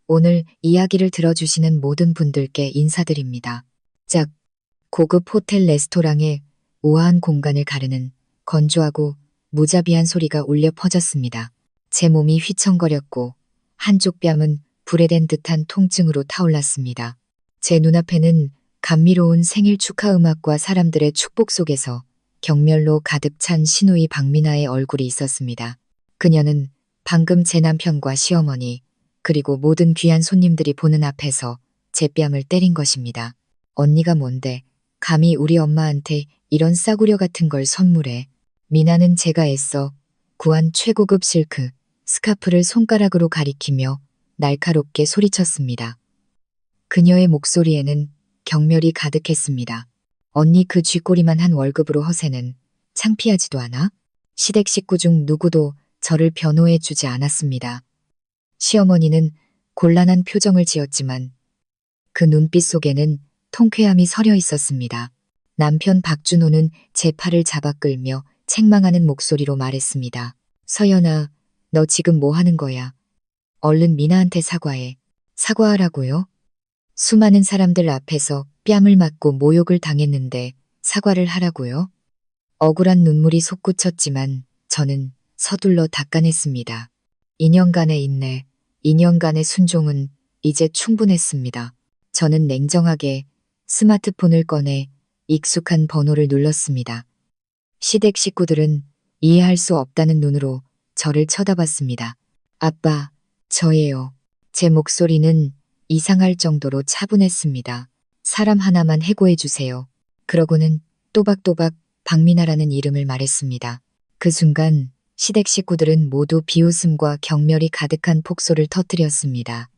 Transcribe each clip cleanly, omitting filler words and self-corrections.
오늘 이야기를 들어주시는 모든 분들께 인사드립니다. 짝, 고급 호텔 레스토랑의 우아한 공간을 가르는 건조하고 무자비한 소리가 울려 퍼졌습니다. 제 몸이 휘청거렸고 한쪽 뺨은 불에 댄 듯한 통증으로 타올랐습니다. 제 눈앞에는 감미로운 생일 축하 음악과 사람들의 축복 속에서 경멸로 가득 찬 시누이 박미나의 얼굴이 있었습니다. 그녀는 방금 제 남편과 시어머니 그리고 모든 귀한 손님들이 보는 앞에서 제 뺨을 때린 것입니다. 언니가 뭔데 감히 우리 엄마한테 이런 싸구려 같은 걸 선물해. 미나는 제가 애써 구한 최고급 실크 스카프를 손가락으로 가리키며 날카롭게 소리쳤습니다. 그녀의 목소리에는 경멸이 가득했습니다. 언니 그 쥐꼬리만 한 월급으로 허세는 창피하지도 않아? 시댁 식구 중 누구도 저를 변호해 주지 않았습니다. 시어머니는 곤란한 표정을 지었지만 그 눈빛 속에는 통쾌함이 서려 있었습니다. 남편 박준호는 제 팔을 잡아 끌며 책망하는 목소리로 말했습니다. 서연아, 너 지금 뭐 하는 거야? 얼른 미나한테 사과해. 사과하라고요? 수많은 사람들 앞에서 뺨을 맞고 모욕을 당했는데 사과를 하라고요? 억울한 눈물이 솟구쳤지만 저는 서둘러 닦아냈습니다. 2년간의 인내, 2년간의 순종은 이제 충분했습니다. 저는 냉정하게 스마트폰을 꺼내 익숙한 번호를 눌렀습니다. 시댁 식구들은 이해할 수 없다는 눈으로 저를 쳐다봤습니다. 아빠, 저예요. 제 목소리는 이상할 정도로 차분했습니다. 사람 하나만 해고해 주세요. 그러고는 또박또박 박미나라는 이름을 말했습니다. 그 순간 시댁 식구들은 모두 비웃음과 경멸이 가득한 폭소를 터뜨렸습니다.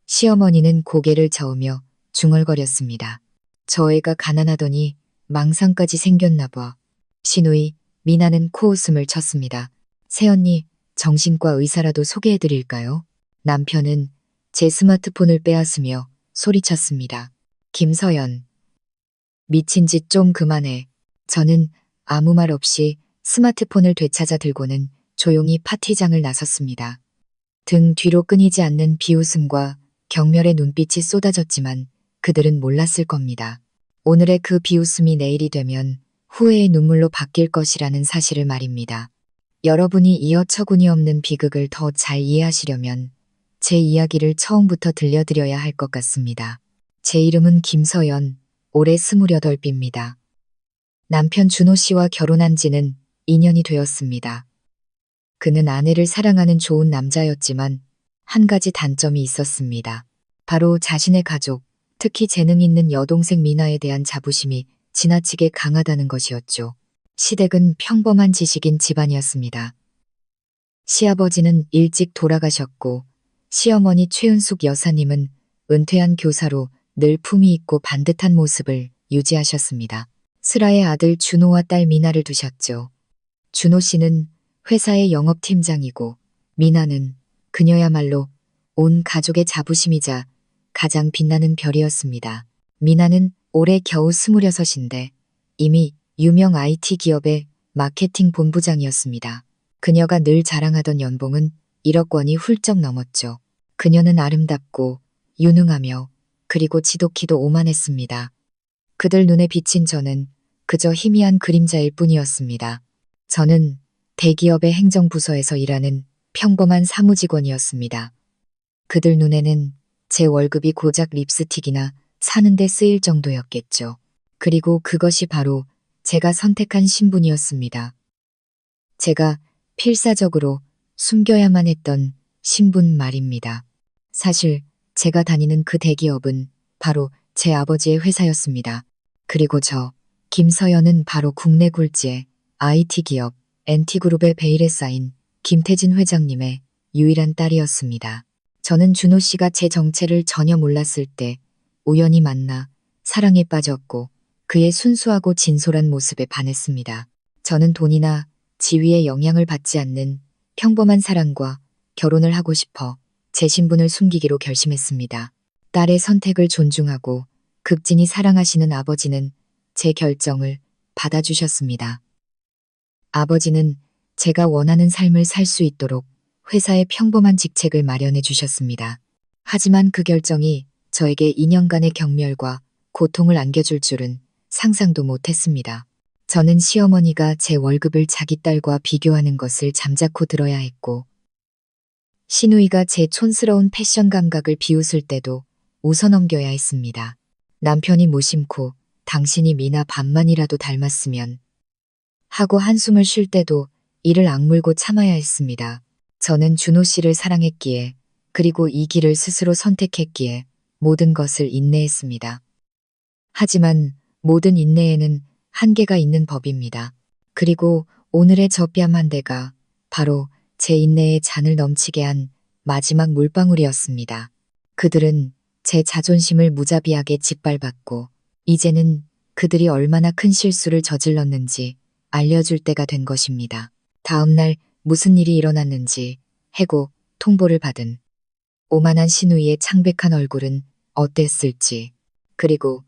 시어머니는 고개를 저으며 중얼거렸습니다. 저 애가 가난하더니 망상까지 생겼나 봐. 시누이 미나는 코웃음을 쳤습니다. 새언니, 정신과 의사라도 소개해드릴까요? 남편은 제 스마트폰을 빼앗으며 소리쳤습니다. 김서연. 미친 짓 좀 그만해. 저는 아무 말 없이 스마트폰을 되찾아 들고는 조용히 파티장을 나섰습니다. 등 뒤로 끊이지 않는 비웃음과 경멸의 눈빛이 쏟아졌지만 그들은 몰랐을 겁니다. 오늘의 그 비웃음이 내일이 되면 후회의 눈물로 바뀔 것이라는 사실을 말입니다. 여러분이 이 어처구니없는 비극을 더 잘 이해하시려면 제 이야기를 처음부터 들려드려야 할 것 같습니다. 제 이름은 김서연, 올해 28입니다. 남편 준호 씨와 결혼한 지는 2년이 되었습니다. 그는 아내를 사랑하는 좋은 남자였지만 한 가지 단점이 있었습니다. 바로 자신의 가족, 특히 재능 있는 여동생 미나에 대한 자부심이 지나치게 강하다는 것이었죠. 시댁은 평범한 지식인 집안이었습니다. 시아버지는 일찍 돌아가셨고 시어머니 최은숙 여사님은 은퇴한 교사로 늘 품위 있고 반듯한 모습을 유지하셨습니다. 슬아의 아들 준호와 딸 미나를 두셨죠. 준호 씨는 회사의 영업팀장이고 미나는 그녀야말로 온 가족의 자부심이자 가장 빛나는 별이었습니다. 미나는 올해 겨우 26인데 이미 유명 IT 기업의 마케팅 본부장이었습니다. 그녀가 늘 자랑하던 연봉은 1억 원이 훌쩍 넘었죠. 그녀는 아름답고 유능하며 그리고 지독히도 오만했습니다. 그들 눈에 비친 저는 그저 희미한 그림자일 뿐이었습니다. 저는 대기업의 행정부서에서 일하는 평범한 사무직원이었습니다. 그들 눈에는 제 월급이 고작 립스틱이나 사는데 쓰일 정도였겠죠. 그리고 그것이 바로 제가 선택한 신분이었습니다. 제가 필사적으로 숨겨야만 했던 신분 말입니다. 사실 제가 다니는 그 대기업은 바로 제 아버지의 회사였습니다. 그리고 저 김서연은 바로 국내 굴지의 IT 기업 NT그룹의 베일에 쌓인 김태진 회장님의 유일한 딸이었습니다. 저는 준호 씨가 제 정체를 전혀 몰랐을 때 우연히 만나 사랑에 빠졌고 그의 순수하고 진솔한 모습에 반했습니다. 저는 돈이나 지위의 영향을 받지 않는 평범한 사람과 결혼을 하고 싶어 제 신분을 숨기기로 결심했습니다. 딸의 선택을 존중하고 극진히 사랑하시는 아버지는 제 결정을 받아주셨습니다. 아버지는 제가 원하는 삶을 살 수 있도록 회사의 평범한 직책을 마련해 주셨습니다. 하지만 그 결정이 저에게 2년간의 경멸과 고통을 안겨줄 줄은 상상도 못했습니다. 저는 시어머니가 제 월급을 자기 딸과 비교하는 것을 잠자코 들어야 했고, 시누이가 제 촌스러운 패션 감각을 비웃을 때도 웃어넘겨야 했습니다. 남편이 무심코 당신이 미나 반만이라도 닮았으면 하고 한숨을 쉴 때도 이를 악물고 참아야 했습니다. 저는 준호 씨를 사랑했기에, 그리고 이 길을 스스로 선택했기에 모든 것을 인내했습니다. 하지만 모든 인내에는 한계가 있는 법입니다. 그리고 오늘의 저 뺨 한 대가 바로 제 인내의 잔을 넘치게 한 마지막 물방울이었습니다. 그들은 제 자존심을 무자비하게 짓밟았고, 이제는 그들이 얼마나 큰 실수를 저질렀는지 알려줄 때가 된 것입니다. 다음 날 무슨 일이 일어났는지 해고 통보를 받은 오만한 시누이의 창백한 얼굴은 어땠을지, 그리고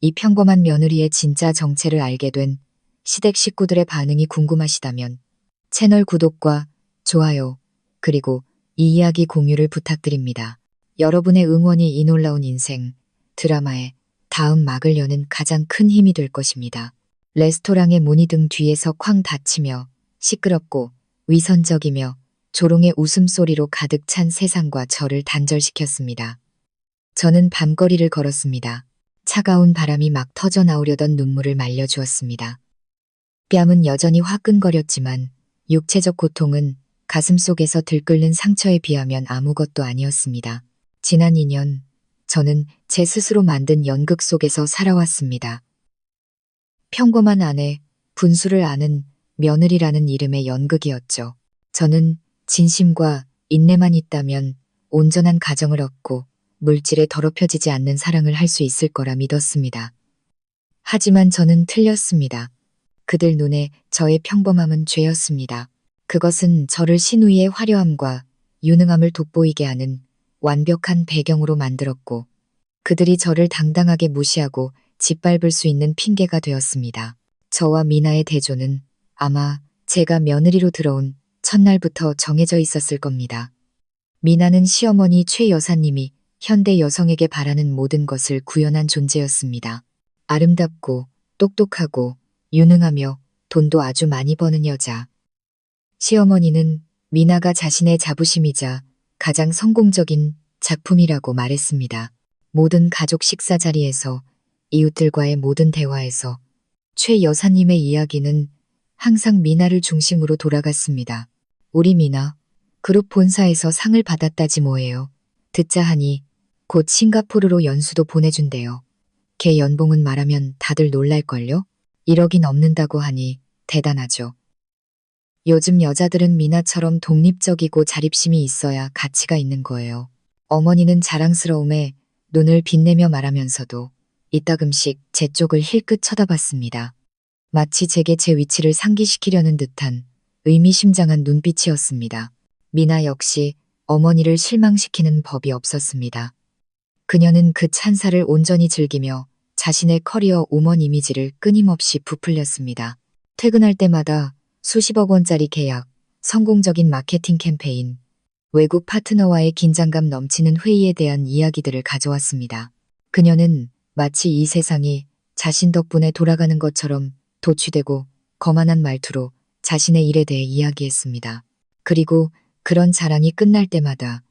이 평범한 며느리의 진짜 정체를 알게 된 시댁 식구들의 반응이 궁금하시다면 채널 구독과 좋아요, 그리고 이 이야기 공유를 부탁드립니다. 여러분의 응원이 이 놀라운 인생 드라마의 다음 막을 여는 가장 큰 힘이 될 것입니다. 레스토랑의 문이 등 뒤에서 쾅 닫히며 시끄럽고 위선적이며 조롱의 웃음소리로 가득 찬 세상과 저를 단절시켰습니다. 저는 밤거리를 걸었습니다. 차가운 바람이 막 터져 나오려던 눈물을 말려주었습니다. 뺨은 여전히 화끈거렸지만 육체적 고통은 가슴속에서 들끓는 상처에 비하면 아무것도 아니었습니다. 지난 2년, 저는 제 스스로 만든 연극 속에서 살아왔습니다. 평범한 아내, 분수를 아는 며느리라는 이름의 연극이었죠. 저는 진심과 인내만 있다면 온전한 가정을 얻고 물질에 더럽혀지지 않는 사랑을 할 수 있을 거라 믿었습니다. 하지만 저는 틀렸습니다. 그들 눈에 저의 평범함은 죄였습니다. 그것은 저를 시누이의 화려함과 유능함을 돋보이게 하는 완벽한 배경으로 만들었고, 그들이 저를 당당하게 무시하고 짓밟을 수 있는 핑계가 되었습니다. 저와 미나의 대조는 아마 제가 며느리로 들어온 첫날부터 정해져 있었을 겁니다. 미나는 시어머니 최 여사님이 현대 여성에게 바라는 모든 것을 구현한 존재였습니다. 아름답고 똑똑하고 유능하며 돈도 아주 많이 버는 여자. 시어머니는 미나가 자신의 자부심이자 가장 성공적인 작품이라고 말했습니다. 모든 가족 식사 자리에서, 이웃들과의 모든 대화에서 최 여사님의 이야기는 항상 미나를 중심으로 돌아갔습니다. 우리 미나, 그룹 본사에서 상을 받았다지 뭐예요. 듣자 하니 곧 싱가포르로 연수도 보내준대요. 걔 연봉은 말하면 다들 놀랄걸요? 1억이 넘는다고 하니 대단하죠. 요즘 여자들은 미나처럼 독립적이고 자립심이 있어야 가치가 있는 거예요. 어머니는 자랑스러움에 눈을 빛내며 말하면서도 이따금씩 제 쪽을 힐끗 쳐다봤습니다. 마치 제게 제 위치를 상기시키려는 듯한 의미심장한 눈빛이었습니다. 미나 역시 어머니를 실망시키는 법이 없었습니다. 그녀는 그 찬사를 온전히 즐기며 자신의 커리어 우먼 이미지를 끊임없이 부풀렸습니다. 퇴근할 때마다 수십억 원짜리 계약, 성공적인 마케팅 캠페인, 외국 파트너와의 긴장감 넘치는 회의에 대한 이야기들을 가져왔습니다. 그녀는 마치 이 세상이 자신 덕분에 돌아가는 것처럼 도취되고 거만한 말투로 자신의 일에 대해 이야기했습니다. 그리고 그런 자랑이 끝날 때마다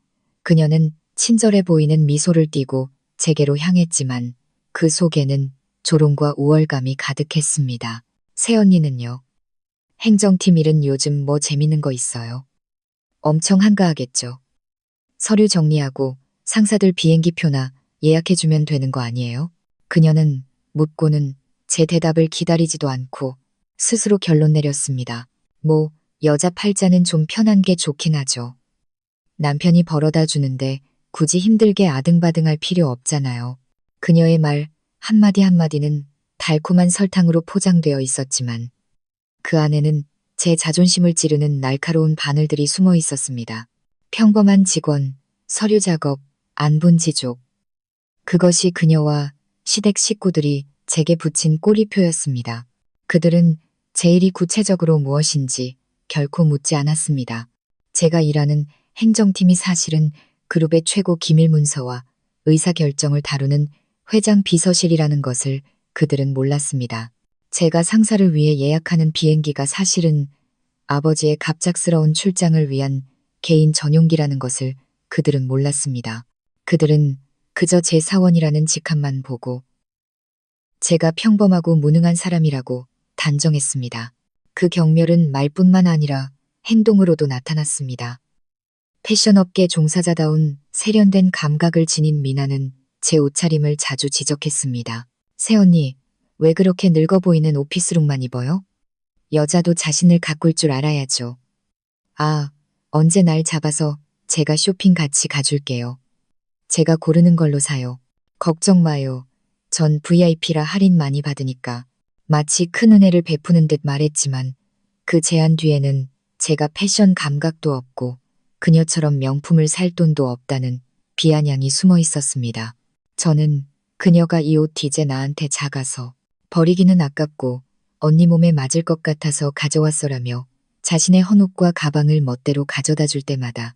그녀는 친절해 보이는 미소를 띠고 제게로 향했지만 그 속에는 조롱과 우월감이 가득했습니다. 새언니는요? 행정팀 일은 요즘 뭐 재밌는 거 있어요? 엄청 한가하겠죠. 서류 정리하고 상사들 비행기표나 예약해주면 되는 거 아니에요? 그녀는 묻고는 제 대답을 기다리지도 않고 스스로 결론 내렸습니다. 뭐 여자 팔자는 좀 편한 게 좋긴 하죠. 남편이 벌어다 주는데 굳이 힘들게 아등바등할 필요 없잖아요. 그녀의 말 한마디 한마디는 달콤한 설탕으로 포장되어 있었지만 그 안에는 제 자존심을 찌르는 날카로운 바늘들이 숨어 있었습니다. 평범한 직원, 서류 작업, 안분지족. 그것이 그녀와 시댁 식구들이 제게 붙인 꼬리표였습니다. 그들은 제 일이 구체적으로 무엇인지 결코 묻지 않았습니다. 제가 일하는 행정팀이 사실은 그룹의 최고 기밀 문서와 의사결정을 다루는 회장 비서실이라는 것을 그들은 몰랐습니다. 제가 상사를 위해 예약하는 비행기가 사실은 아버지의 갑작스러운 출장을 위한 개인 전용기라는 것을 그들은 몰랐습니다. 그들은 그저 제 사원이라는 직함만 보고 제가 평범하고 무능한 사람이라고 단정했습니다. 그 경멸은 말뿐만 아니라 행동으로도 나타났습니다. 패션업계 종사자다운 세련된 감각을 지닌 미나는 제 옷차림을 자주 지적했습니다. 새언니, 왜 그렇게 늙어 보이는 오피스룩만 입어요? 여자도 자신을 가꿀 줄 알아야죠. 아, 언제 날 잡아서 제가 쇼핑 같이 가줄게요. 제가 고르는 걸로 사요. 걱정 마요. 전 VIP라 할인 많이 받으니까. 마치 큰 은혜를 베푸는 듯 말했지만 그 제안 뒤에는 제가 패션 감각도 없고 그녀처럼 명품을 살 돈도 없다는 비아냥이 숨어 있었습니다. 저는 그녀가 이 옷 이제 나한테 작아서 버리기는 아깝고 언니 몸에 맞을 것 같아서 가져왔어라며 자신의 헌옷과 가방을 멋대로 가져다 줄 때마다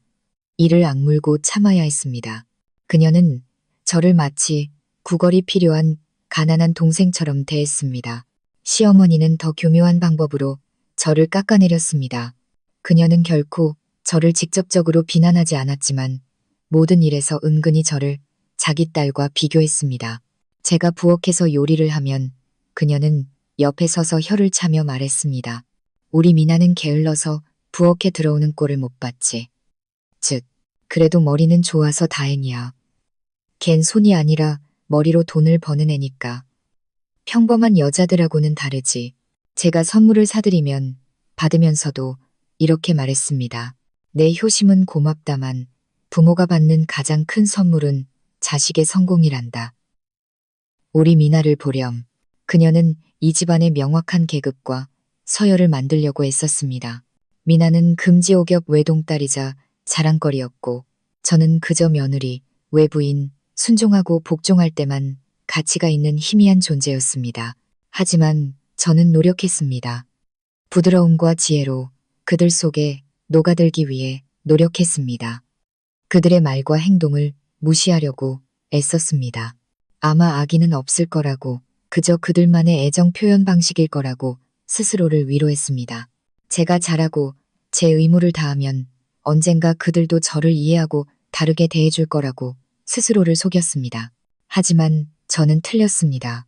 이를 악물고 참아야 했습니다. 그녀는 저를 마치 구걸이 필요한 가난한 동생처럼 대했습니다. 시어머니는 더 교묘한 방법으로 저를 깎아내렸습니다. 그녀는 결코 저를 직접적으로 비난하지 않았지만 모든 일에서 은근히 저를 자기 딸과 비교했습니다. 제가 부엌에서 요리를 하면 그녀는 옆에 서서 혀를 차며 말했습니다. 우리 미나는 게을러서 부엌에 들어오는 꼴을 못 봤지. 즉, 그래도 머리는 좋아서 다행이야. 걘 손이 아니라 머리로 돈을 버는 애니까. 평범한 여자들하고는 다르지. 제가 선물을 사드리면 받으면서도 이렇게 말했습니다. 내 효심은 고맙다만 부모가 받는 가장 큰 선물은 자식의 성공이란다. 우리 미나를 보렴. 그녀는 이 집안의 명확한 계급과 서열을 만들려고 애썼습니다. 미나는 금지옥엽 외동딸이자 자랑거리였고 저는 그저 며느리, 외부인, 순종하고 복종할 때만 가치가 있는 희미한 존재였습니다. 하지만 저는 노력했습니다. 부드러움과 지혜로 그들 속에 녹아들기 위해 노력했습니다. 그들의 말과 행동을 무시하려고 애썼습니다. 아마 악의는 없을 거라고, 그저 그들만의 애정 표현 방식일 거라고 스스로를 위로했습니다. 제가 잘하고 제 의무를 다하면 언젠가 그들도 저를 이해하고 다르게 대해줄 거라고 스스로를 속였습니다. 하지만 저는 틀렸습니다.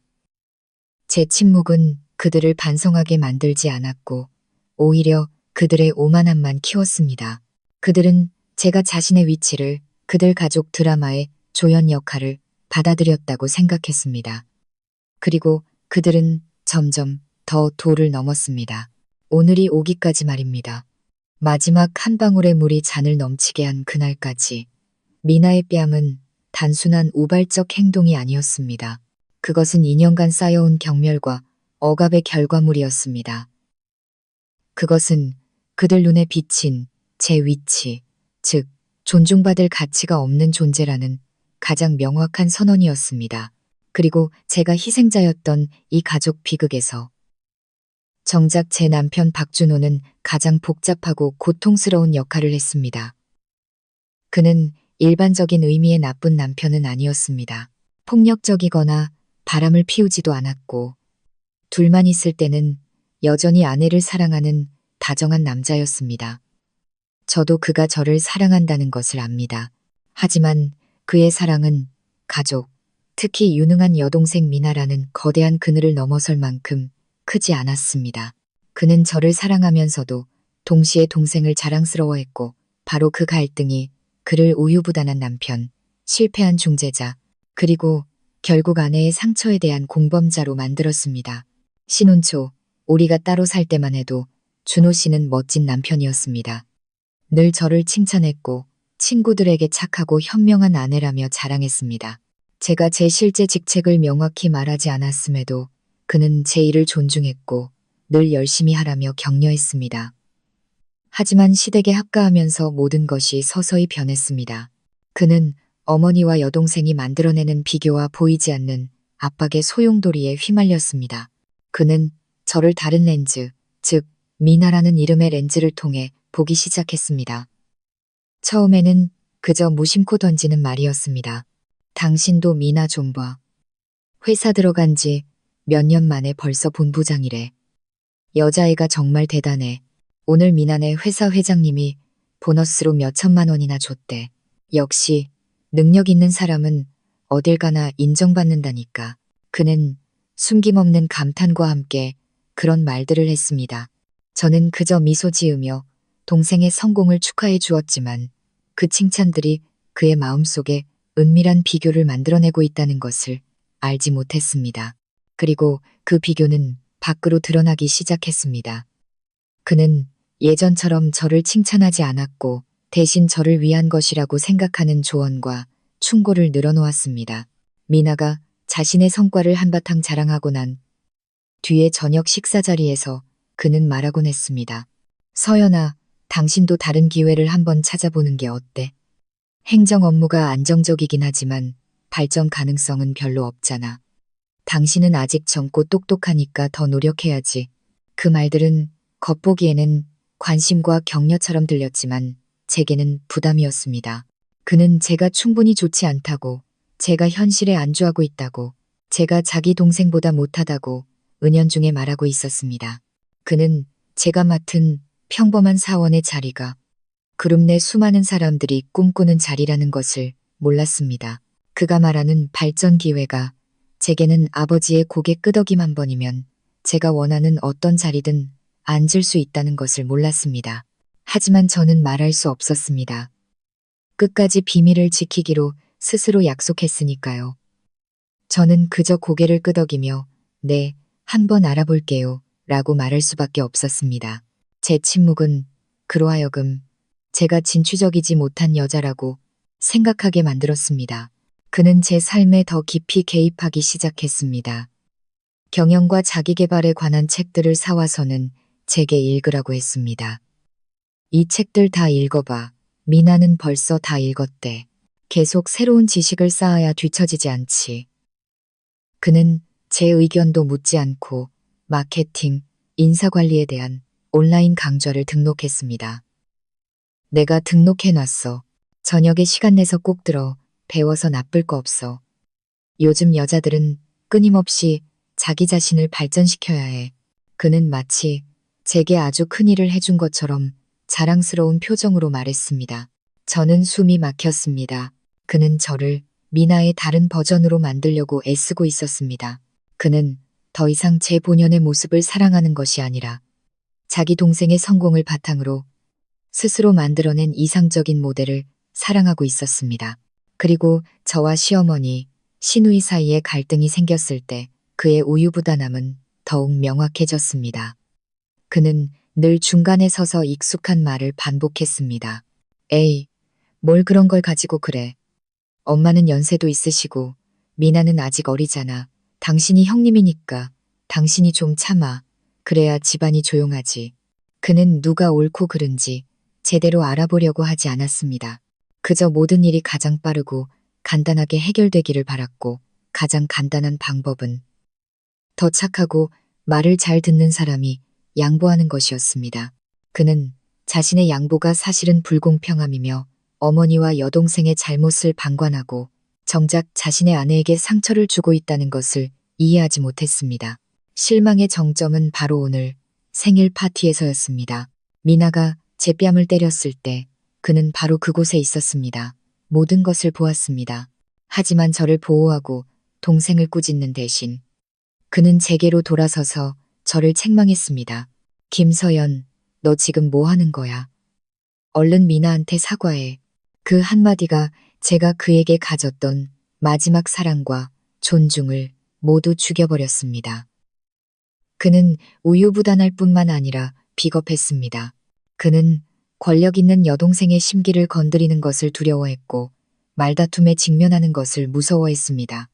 제 침묵은 그들을 반성하게 만들지 않았고 오히려 그들의 오만함만 키웠습니다. 그들은 제가 자신의 위치를 그들 가족 드라마의 조연 역할을 받아들였다고 생각했습니다. 그리고 그들은 점점 더 도를 넘었습니다. 오늘이 오기까지 말입니다. 마지막 한 방울의 물이 잔을 넘치게 한 그날까지 미나의 뺨은 단순한 우발적 행동이 아니었습니다. 그것은 2년간 쌓여온 경멸과 억압의 결과물이었습니다. 그것은 그들 눈에 비친 제 위치, 즉 존중받을 가치가 없는 존재라는 가장 명확한 선언이었습니다. 그리고 제가 희생자였던 이 가족 비극에서 정작 제 남편 박준호는 가장 복잡하고 고통스러운 역할을 했습니다. 그는 일반적인 의미의 나쁜 남편은 아니었습니다. 폭력적이거나 바람을 피우지도 않았고 둘만 있을 때는 여전히 아내를 사랑하는 다정한 남자였습니다. 저도 그가 저를 사랑한다는 것을 압니다. 하지만 그의 사랑은 가족, 특히 유능한 여동생 미나라는 거대한 그늘을 넘어설 만큼 크지 않았습니다. 그는 저를 사랑하면서도 동시에 동생을 자랑스러워했고 바로 그 갈등이 그를 우유부단한 남편, 실패한 중재자, 그리고 결국 아내의 상처에 대한 공범자로 만들었습니다. 신혼 초 우리가 따로 살 때만 해도 준호 씨는 멋진 남편이었습니다. 늘 저를 칭찬했고 친구들에게 착하고 현명한 아내라며 자랑했습니다. 제가 제 실제 직책을 명확히 말하지 않았음에도 그는 제 일을 존중했고 늘 열심히 하라며 격려했습니다. 하지만 시댁에 합가하면서 모든 것이 서서히 변했습니다. 그는 어머니와 여동생이 만들어내는 비교와 보이지 않는 압박의 소용돌이에 휘말렸습니다. 그는 저를 다른 렌즈, 즉 미나라는 이름의 렌즈를 통해 보기 시작했습니다. 처음에는 그저 무심코 던지는 말이었습니다. 당신도 미나 좀 봐. 회사 들어간 지 몇 년 만에 벌써 본부장이래. 여자애가 정말 대단해. 오늘 미나네 회사 회장님이 보너스로 몇 천만 원이나 줬대. 역시 능력 있는 사람은 어딜 가나 인정받는다니까. 그는 숨김없는 감탄과 함께 그런 말들을 했습니다. 저는 그저 미소 지으며 동생의 성공을 축하해 주었지만 그 칭찬들이 그의 마음속에 은밀한 비교를 만들어내고 있다는 것을 알지 못했습니다. 그리고 그 비교는 밖으로 드러나기 시작했습니다. 그는 예전처럼 저를 칭찬하지 않았고 대신 저를 위한 것이라고 생각하는 조언과 충고를 늘어놓았습니다. 미나가 자신의 성과를 한바탕 자랑하고 난 뒤에 저녁 식사 자리에서 그는 말하곤 했습니다. 서연아, 당신도 다른 기회를 한번 찾아보는 게 어때? 행정 업무가 안정적이긴 하지만 발전 가능성은 별로 없잖아. 당신은 아직 젊고 똑똑하니까 더 노력해야지. 그 말들은 겉보기에는 관심과 격려처럼 들렸지만 제게는 부담이었습니다. 그는 제가 충분히 좋지 않다고, 제가 현실에 안주하고 있다고, 제가 자기 동생보다 못하다고 은연중에 말하고 있었습니다. 그는 제가 맡은 평범한 사원의 자리가 그룹 내 수많은 사람들이 꿈꾸는 자리라는 것을 몰랐습니다. 그가 말하는 발전 기회가 제게는 아버지의 고개 끄덕임 한 번이면 제가 원하는 어떤 자리든 앉을 수 있다는 것을 몰랐습니다. 하지만 저는 말할 수 없었습니다. 끝까지 비밀을 지키기로 스스로 약속했으니까요. 저는 그저 고개를 끄덕이며 네, 한번 알아볼게요 라고 말할 수밖에 없었습니다. 제 침묵은 그로 하여금 제가 진취적이지 못한 여자라고 생각하게 만들었습니다. 그는 제 삶에 더 깊이 개입하기 시작했습니다. 경영과 자기계발에 관한 책들을 사와서는 제게 읽으라고 했습니다. 이 책들 다 읽어봐. 미나는 벌써 다 읽었대. 계속 새로운 지식을 쌓아야 뒤처지지 않지. 그는 제 의견도 묻지 않고 마케팅, 인사관리에 대한 온라인 강좌를 등록했습니다. 내가 등록해놨어. 저녁에 시간 내서 꼭 들어. 배워서 나쁠 거 없어. 요즘 여자들은 끊임없이 자기 자신을 발전시켜야 해. 그는 마치 제게 아주 큰 일을 해준 것처럼 자랑스러운 표정으로 말했습니다. 저는 숨이 막혔습니다. 그는 저를 미나의 다른 버전으로 만들려고 애쓰고 있었습니다. 그는 더 이상 제 본연의 모습을 사랑하는 것이 아니라 자기 동생의 성공을 바탕으로 스스로 만들어낸 이상적인 모델을 사랑하고 있었습니다. 그리고 저와 시어머니, 시누이 사이에 갈등이 생겼을 때 그의 우유부단함은 더욱 명확해졌습니다. 그는 늘 중간에 서서 익숙한 말을 반복했습니다. 에이, 뭘 그런 걸 가지고 그래. 엄마는 연세도 있으시고 미나는 아직 어리잖아. 당신이 형님이니까 당신이 좀 참아. 그래야 집안이 조용하지. 그는 누가 옳고 그른지 제대로 알아보려고 하지 않았습니다. 그저 모든 일이 가장 빠르고 간단하게 해결되기를 바랐고 가장 간단한 방법은 더 착하고 말을 잘 듣는 사람이 양보하는 것이었습니다. 그는 자신의 양보가 사실은 불공평함이며 어머니와 여동생의 잘못을 방관하고 정작 자신의 아내에게 상처를 주고 있다는 것을 이해하지 못했습니다. 실망의 정점은 바로 오늘 생일 파티에서였습니다. 미나가 제 뺨을 때렸을 때 그는 바로 그곳에 있었습니다. 모든 것을 보았습니다. 하지만 저를 보호하고 동생을 꾸짖는 대신 그는 제게로 돌아서서 저를 책망했습니다. 김서연, 너 지금 뭐 하는 거야? 얼른 미나한테 사과해. 그 한마디가 제가 그에게 가졌던 마지막 사랑과 존중을 모두 죽여버렸습니다. 그는 우유부단할 뿐만 아니라 비겁했습니다. 그는 권력 있는 여동생의 심기를 건드리는 것을 두려워했고 말다툼에 직면하는 것을 무서워했습니다.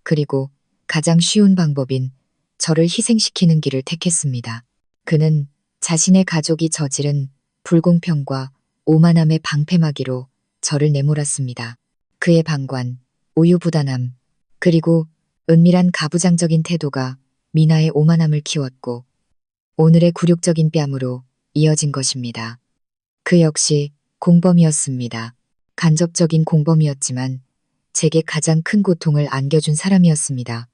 그리고 가장 쉬운 방법인 저를 희생시키는 길을 택했습니다. 그는 자신의 가족이 저지른 불공평과 오만함의 방패막이로 저를 내몰았습니다. 그의 방관, 우유부단함, 그리고 은밀한 가부장적인 태도가 미나의 오만함을 키웠고 오늘의 굴욕적인 뺨으로 이어진 것입니다. 그 역시 공범이었습니다. 간접적인 공범이었지만 제게 가장 큰 고통을 안겨준 사람이었습니다.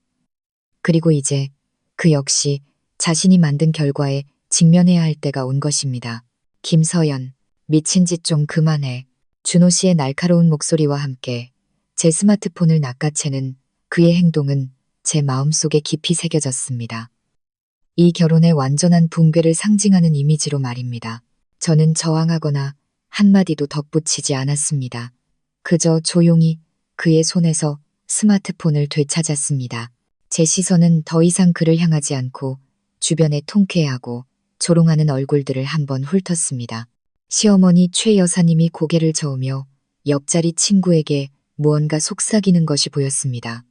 그리고 이제 그 역시 자신이 만든 결과에 직면해야 할 때가 온 것입니다. 김서연, 미친 짓 좀 그만해. 준호 씨의 날카로운 목소리와 함께 제 스마트폰을 낚아채는 그의 행동은 제 마음속에 깊이 새겨졌습니다. 이 결혼의 완전한 붕괴를 상징하는 이미지로 말입니다. 저는 저항하거나 한마디도 덧붙이지 않았습니다. 그저 조용히 그의 손에서 스마트폰을 되찾았습니다. 제 시선은 더 이상 그를 향하지 않고 주변에 통쾌해하고 조롱하는 얼굴들을 한번 훑었습니다. 시어머니 최 여사님이 고개를 저으며 옆자리 친구에게 무언가 속삭이는 것이 보였습니다.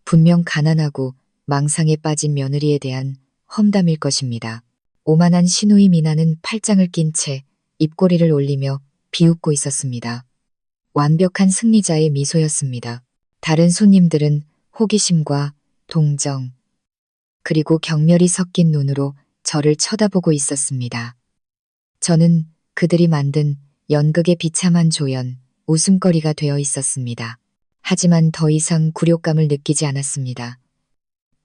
분명 가난하고 망상에 빠진 며느리에 대한 험담일 것입니다. 오만한 시누이 미나는 팔짱을 낀 채 입꼬리를 올리며 비웃고 있었습니다. 완벽한 승리자의 미소였습니다. 다른 손님들은 호기심과 동정, 그리고 경멸이 섞인 눈으로 저를 쳐다보고 있었습니다. 저는 그들이 만든 연극의 비참한 조연, 웃음거리가 되어 있었습니다. 하지만 더 이상 굴욕감을 느끼지 않았습니다.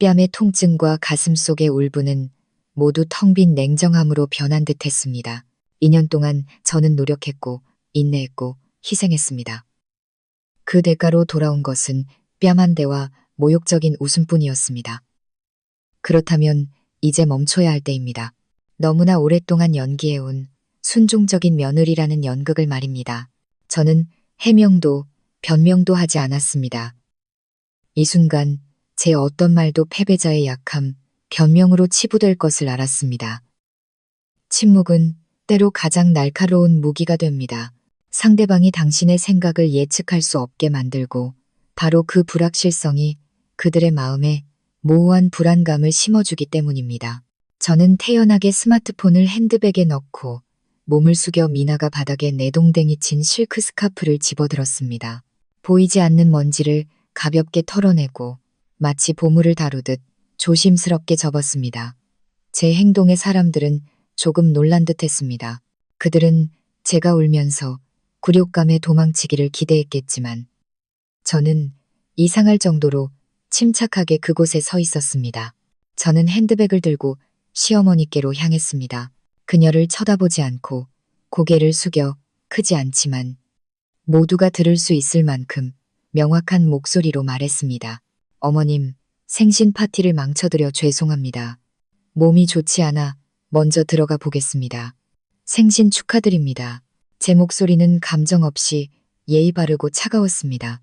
뺨의 통증과 가슴 속의 울분은 모두 텅 빈 냉정함으로 변한 듯 했습니다. 2년 동안 저는 노력했고 인내했고 희생했습니다. 그 대가로 돌아온 것은 뺨 한 대와 모욕적인 웃음뿐이었습니다. 그렇다면 이제 멈춰야 할 때입니다. 너무나 오랫동안 연기해온 순종적인 며느리라는 연극을 말입니다. 저는 해명도 변명도 하지 않았습니다. 이 순간 제 어떤 말도 패배자의 약함, 변명으로 치부될 것을 알았습니다. 침묵은 때로 가장 날카로운 무기가 됩니다. 상대방이 당신의 생각을 예측할 수 없게 만들고 바로 그 불확실성이 그들의 마음에 모호한 불안감을 심어주기 때문입니다. 저는 태연하게 스마트폰을 핸드백에 넣고 몸을 숙여 미나가 바닥에 내동댕이 친 실크 스카프를 집어들었습니다. 보이지 않는 먼지를 가볍게 털어내고 마치 보물을 다루듯 조심스럽게 접었습니다. 제 행동에 사람들은 조금 놀란 듯 했습니다. 그들은 제가 울면서 굴욕감에 도망치기를 기대했겠지만 저는 이상할 정도로 침착하게 그곳에 서 있었습니다. 저는 핸드백을 들고 시어머니께로 향했습니다. 그녀를 쳐다보지 않고 고개를 숙여 크지 않지만 모두가 들을 수 있을 만큼 명확한 목소리로 말했습니다. 어머님, 생신 파티를 망쳐드려 죄송합니다. 몸이 좋지 않아 먼저 들어가 보겠습니다. 생신 축하드립니다. 제 목소리는 감정 없이 예의 바르고 차가웠습니다.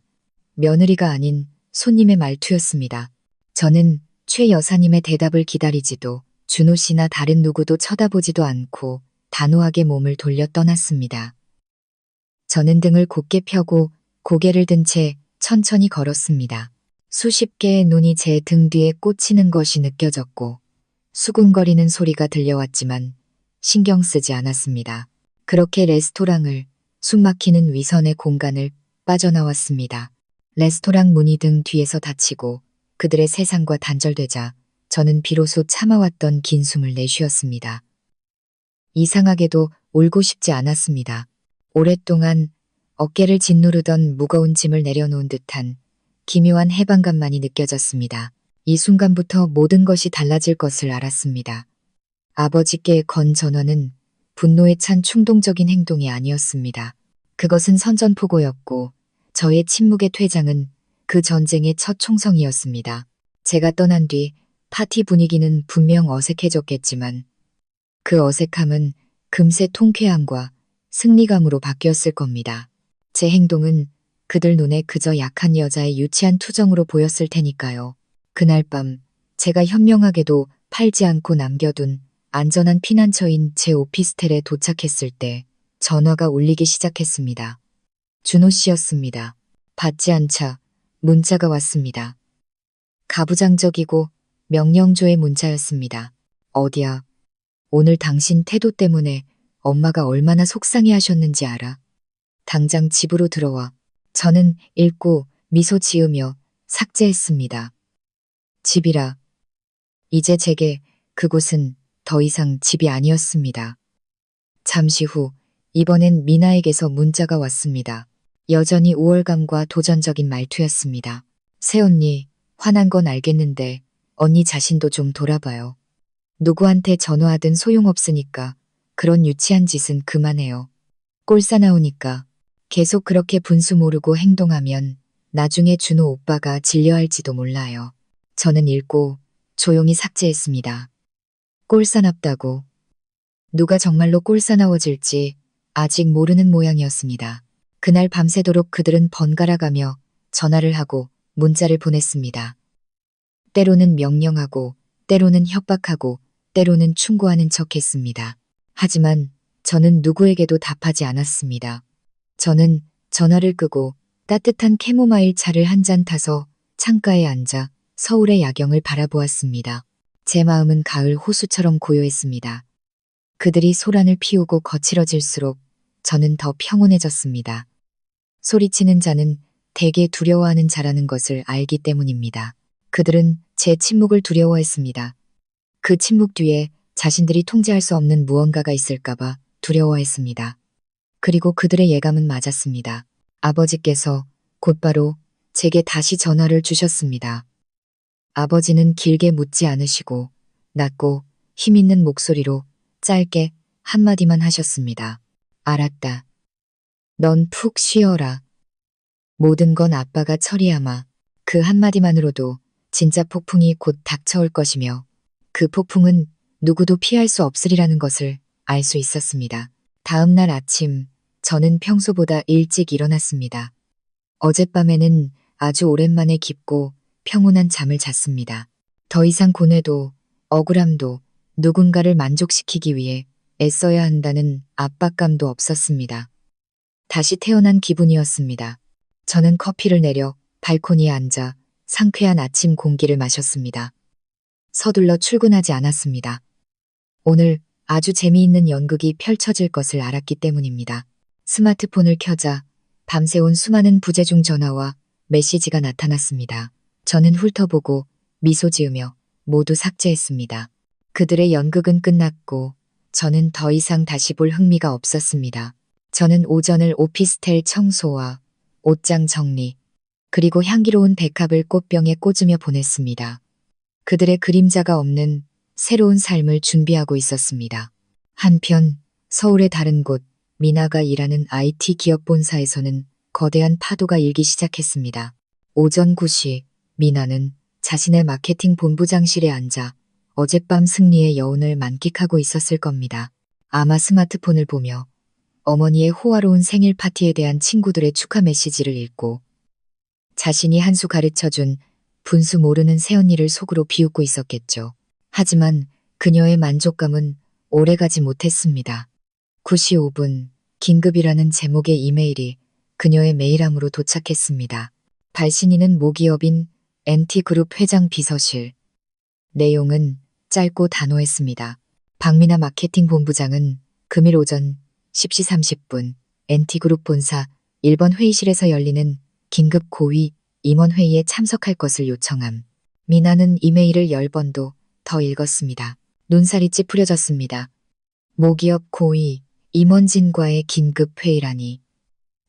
며느리가 아닌 손님의 말투였습니다. 저는 최 여사님의 대답을 기다리지도 준호 씨나 다른 누구도 쳐다보지도 않고 단호하게 몸을 돌려 떠났습니다. 저는 등을 곧게 펴고 고개를 든 채 천천히 걸었습니다. 수십 개의 눈이 제 등 뒤에 꽂히는 것이 느껴졌고 수군거리는 소리가 들려왔지만 신경 쓰지 않았습니다. 그렇게 레스토랑을 숨막히는 위선의 공간을 빠져나왔습니다. 레스토랑 문이 등 뒤에서 닫히고 그들의 세상과 단절되자 저는 비로소 참아왔던 긴 숨을 내쉬었습니다. 이상하게도 울고 싶지 않았습니다. 오랫동안 어깨를 짓누르던 무거운 짐을 내려놓은 듯한 기묘한 해방감만이 느껴졌습니다. 이 순간부터 모든 것이 달라질 것을 알았습니다. 아버지께 건 전화는 분노에 찬 충동적인 행동이 아니었습니다. 그것은 선전포고였고 저의 침묵의 퇴장은 그 전쟁의 첫 총성이었습니다. 제가 떠난 뒤 파티 분위기는 분명 어색해졌겠지만 그 어색함은 금세 통쾌함과 승리감으로 바뀌었을 겁니다. 제 행동은 그들 눈에 그저 약한 여자의 유치한 투정으로 보였을 테니까요. 그날 밤 제가 현명하게도 팔지 않고 남겨둔 안전한 피난처인 제 오피스텔에 도착했을 때 전화가 울리기 시작했습니다. 준호 씨였습니다. 받지 않자 문자가 왔습니다. 가부장적이고 명령조의 문자였습니다. 어디야? 오늘 당신 태도 때문에 엄마가 얼마나 속상해하셨는지 알아? 당장 집으로 들어와. 저는 읽고 미소 지으며 삭제했습니다. 집이라. 이제 제게 그곳은 더 이상 집이 아니었습니다. 잠시 후 이번엔 미나에게서 문자가 왔습니다. 여전히 우월감과 도전적인 말투였습니다. 새언니, 화난 건 알겠는데 언니 자신도 좀 돌아봐요. 누구한테 전화하든 소용없으니까 그런 유치한 짓은 그만해요. 꼴싸 나오니까 계속 그렇게 분수 모르고 행동하면 나중에 준호 오빠가 질려할지도 몰라요. 저는 읽고 조용히 삭제했습니다. 꼴싸납다고. 누가 정말로 꼴싸나워질지 아직 모르는 모양이었습니다. 그날 밤새도록 그들은 번갈아가며 전화를 하고 문자를 보냈습니다. 때로는 명령하고, 때로는 협박하고, 때로는 충고하는 척했습니다. 하지만 저는 누구에게도 답하지 않았습니다. 저는 전화를 끄고 따뜻한 캐모마일 차를 한 잔 타서 창가에 앉아 서울의 야경을 바라보았습니다. 제 마음은 가을 호수처럼 고요했습니다. 그들이 소란을 피우고 거칠어질수록 저는 더 평온해졌습니다. 소리치는 자는 대개 두려워하는 자라는 것을 알기 때문입니다. 그들은 제 침묵을 두려워했습니다. 그 침묵 뒤에 자신들이 통제할 수 없는 무언가가 있을까봐 두려워했습니다. 그리고 그들의 예감은 맞았습니다. 아버지께서 곧바로 제게 다시 전화를 주셨습니다. 아버지는 길게 묻지 않으시고 낮고 힘있는 목소리로 짧게 한마디만 하셨습니다. 알았다. 넌 푹 쉬어라. 모든 건 아빠가 처리하마. 그 한마디만으로도 진짜 폭풍이 곧 닥쳐올 것이며 그 폭풍은 누구도 피할 수 없으리라는 것을 알 수 있었습니다. 다음 날 아침 저는 평소보다 일찍 일어났습니다. 어젯밤에는 아주 오랜만에 깊고 평온한 잠을 잤습니다. 더 이상 고뇌도 억울함도 누군가를 만족시키기 위해 애써야 한다는 압박감도 없었습니다. 다시 태어난 기분이었습니다. 저는 커피를 내려 발코니에 앉아 상쾌한 아침 공기를 마셨습니다. 서둘러 출근하지 않았습니다. 오늘 아주 재미있는 연극이 펼쳐질 것을 알았기 때문입니다. 스마트폰을 켜자 밤새운 수많은 부재중 전화와 메시지가 나타났습니다. 저는 훑어보고 미소 지으며 모두 삭제했습니다. 그들의 연극은 끝났고 저는 더 이상 다시 볼 흥미가 없었습니다. 저는 오전을 오피스텔 청소와 옷장 정리, 그리고 향기로운 백합을 꽃병에 꽂으며 보냈습니다. 그들의 그림자가 없는 새로운 삶을 준비하고 있었습니다. 한편 서울의 다른 곳 미나가 일하는 IT 기업 본사에서는 거대한 파도가 일기 시작했습니다. 오전 9시 미나는 자신의 마케팅 본부장실에 앉아 어젯밤 승리의 여운을 만끽하고 있었을 겁니다. 아마 스마트폰을 보며 어머니의 호화로운 생일 파티에 대한 친구들의 축하 메시지를 읽고 자신이 한 수 가르쳐준 분수 모르는 새언니를 속으로 비웃고 있었겠죠. 하지만 그녀의 만족감은 오래가지 못했습니다. 9시 5분 긴급이라는 제목의 이메일이 그녀의 메일함으로 도착했습니다. 발신인은 모기업인 NT그룹 회장 비서실. 내용은 짧고 단호했습니다. 박미나 마케팅 본부장은 금일 오전 10시 30분 NT그룹 본사 1번 회의실에서 열리는 긴급 고위 임원회의에 참석할 것을 요청함. 미나는 이메일을 10번도 더 읽었습니다. 눈살이 찌푸려졌습니다. 모기업 고위 임원진과의 긴급 회의라니.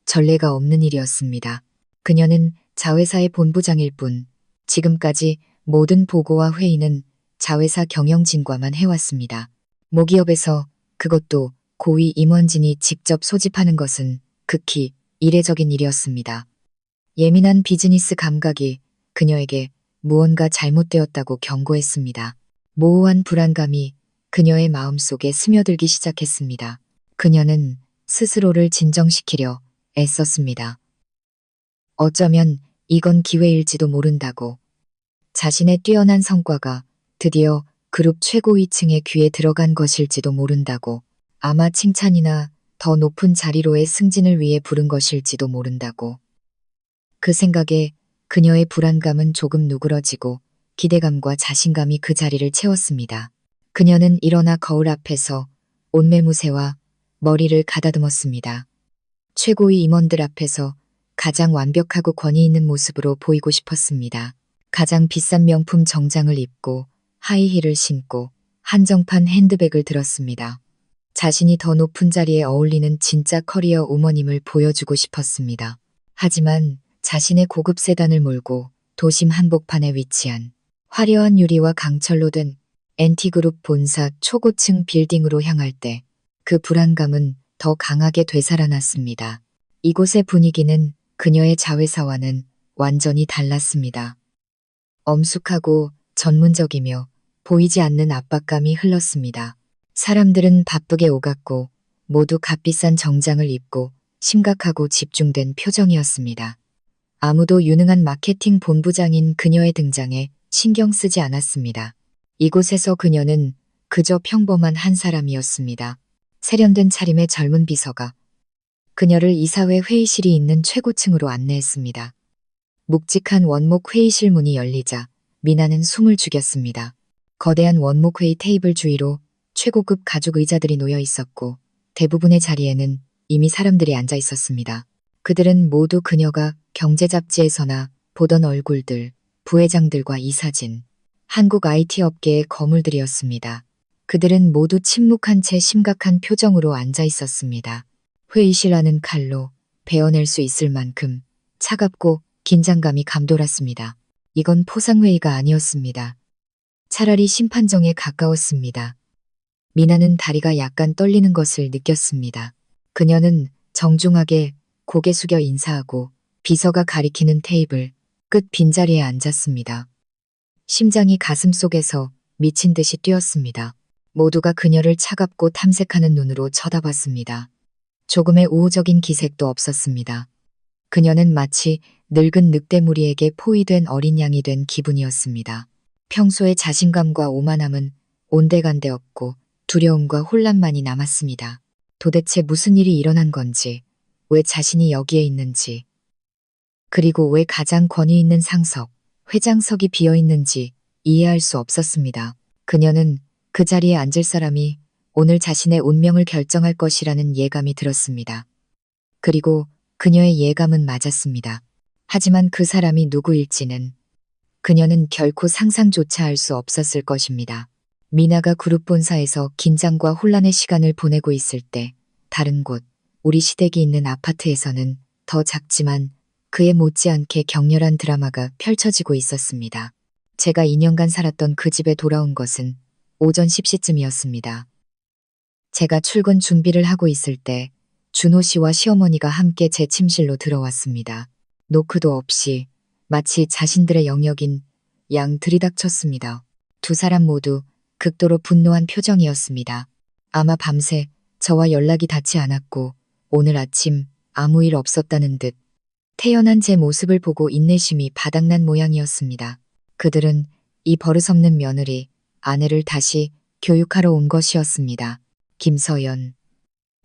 전례가 없는 일이었습니다. 그녀는 자회사의 본부장일 뿐 지금까지 모든 보고와 회의는 자회사 경영진과만 해왔습니다. 모기업에서 그것도 고위 임원진이 직접 소집하는 것은 극히 이례적인 일이었습니다. 예민한 비즈니스 감각이 그녀에게 무언가 잘못되었다고 경고했습니다. 모호한 불안감이 그녀의 마음속에 스며들기 시작했습니다. 그녀는 스스로를 진정시키려 애썼습니다. 어쩌면 이건 기회일지도 모른다고. 자신의 뛰어난 성과가 드디어 그룹 최고위층의 귀에 들어간 것일지도 모른다고. 아마 칭찬이나 더 높은 자리로의 승진을 위해 부른 것일지도 모른다고. 그 생각에 그녀의 불안감은 조금 누그러지고 기대감과 자신감이 그 자리를 채웠습니다. 그녀는 일어나 거울 앞에서 옷매무새와 머리를 가다듬었습니다. 최고위 임원들 앞에서 가장 완벽하고 권위 있는 모습으로 보이고 싶었습니다. 가장 비싼 명품 정장을 입고 하이힐을 신고 한정판 핸드백을 들었습니다. 자신이 더 높은 자리에 어울리는 진짜 커리어 우먼임을 보여주고 싶었습니다. 하지만 자신의 고급 세단을 몰고 도심 한복판에 위치한 화려한 유리와 강철로 된 NT그룹 본사 초고층 빌딩으로 향할 때 그 불안감은 더 강하게 되살아났습니다. 이곳의 분위기는 그녀의 자회사와는 완전히 달랐습니다. 엄숙하고 전문적이며 보이지 않는 압박감이 흘렀습니다. 사람들은 바쁘게 오갔고 모두 값비싼 정장을 입고 심각하고 집중된 표정이었습니다. 아무도 유능한 마케팅 본부장인 그녀의 등장에 신경 쓰지 않았습니다. 이곳에서 그녀는 그저 평범한 한 사람이었습니다. 세련된 차림의 젊은 비서가 그녀를 이사회 회의실이 있는 최고층으로 안내했습니다. 묵직한 원목 회의실 문이 열리자 미나는 숨을 죽였습니다. 거대한 원목 회의 테이블 주위로 최고급 가죽 의자들이 놓여 있었고 대부분의 자리에는 이미 사람들이 앉아 있었습니다. 그들은 모두 그녀가 경제 잡지에서나 보던 얼굴들, 부회장들과 이사진, 한국 IT 업계의 거물들이었습니다. 그들은 모두 침묵한 채 심각한 표정으로 앉아 있었습니다. 회의실 안은 칼로 베어낼 수 있을 만큼 차갑고 긴장감이 감돌았습니다. 이건 포상회의가 아니었습니다. 차라리 심판정에 가까웠습니다. 미나는 다리가 약간 떨리는 것을 느꼈습니다. 그녀는 정중하게 고개 숙여 인사하고 비서가 가리키는 테이블 끝 빈자리에 앉았습니다. 심장이 가슴속에서 미친 듯이 뛰었습니다. 모두가 그녀를 차갑고 탐색하는 눈으로 쳐다봤습니다. 조금의 우호적인 기색도 없었습니다. 그녀는 마치 늙은 늑대무리에게 포위된 어린 양이 된 기분이었습니다. 평소의 자신감과 오만함은 온데간데 없고 두려움과 혼란만이 남았습니다. 도대체 무슨 일이 일어난 건지, 왜 자신이 여기에 있는지, 그리고 왜 가장 권위 있는 상석, 회장석이 비어 있는지 이해할 수 없었습니다. 그녀는 그 자리에 앉을 사람이 오늘 자신의 운명을 결정할 것이라는 예감이 들었습니다. 그리고 그녀의 예감은 맞았습니다. 하지만 그 사람이 누구일지는 그녀는 결코 상상조차 할 수 없었을 것입니다. 미나가 그룹 본사에서 긴장과 혼란의 시간을 보내고 있을 때 다른 곳, 우리 시댁이 있는 아파트에서는 더 작지만 그에 못지않게 격렬한 드라마가 펼쳐지고 있었습니다. 제가 2년간 살았던 그 집에 돌아온 것은 오전 10시쯤이었습니다. 제가 출근 준비를 하고 있을 때 준호 씨와 시어머니가 함께 제 침실로 들어왔습니다. 노크도 없이 마치 자신들의 영역인 양 들이닥쳤습니다. 두 사람 모두 극도로 분노한 표정이었습니다. 아마 밤새 저와 연락이 닿지 않았고 오늘 아침 아무 일 없었다는 듯 태연한 제 모습을 보고 인내심이 바닥난 모양이었습니다. 그들은 이 버릇없는 며느리, 아내를 다시 교육하러 온 것이었습니다. 김서연.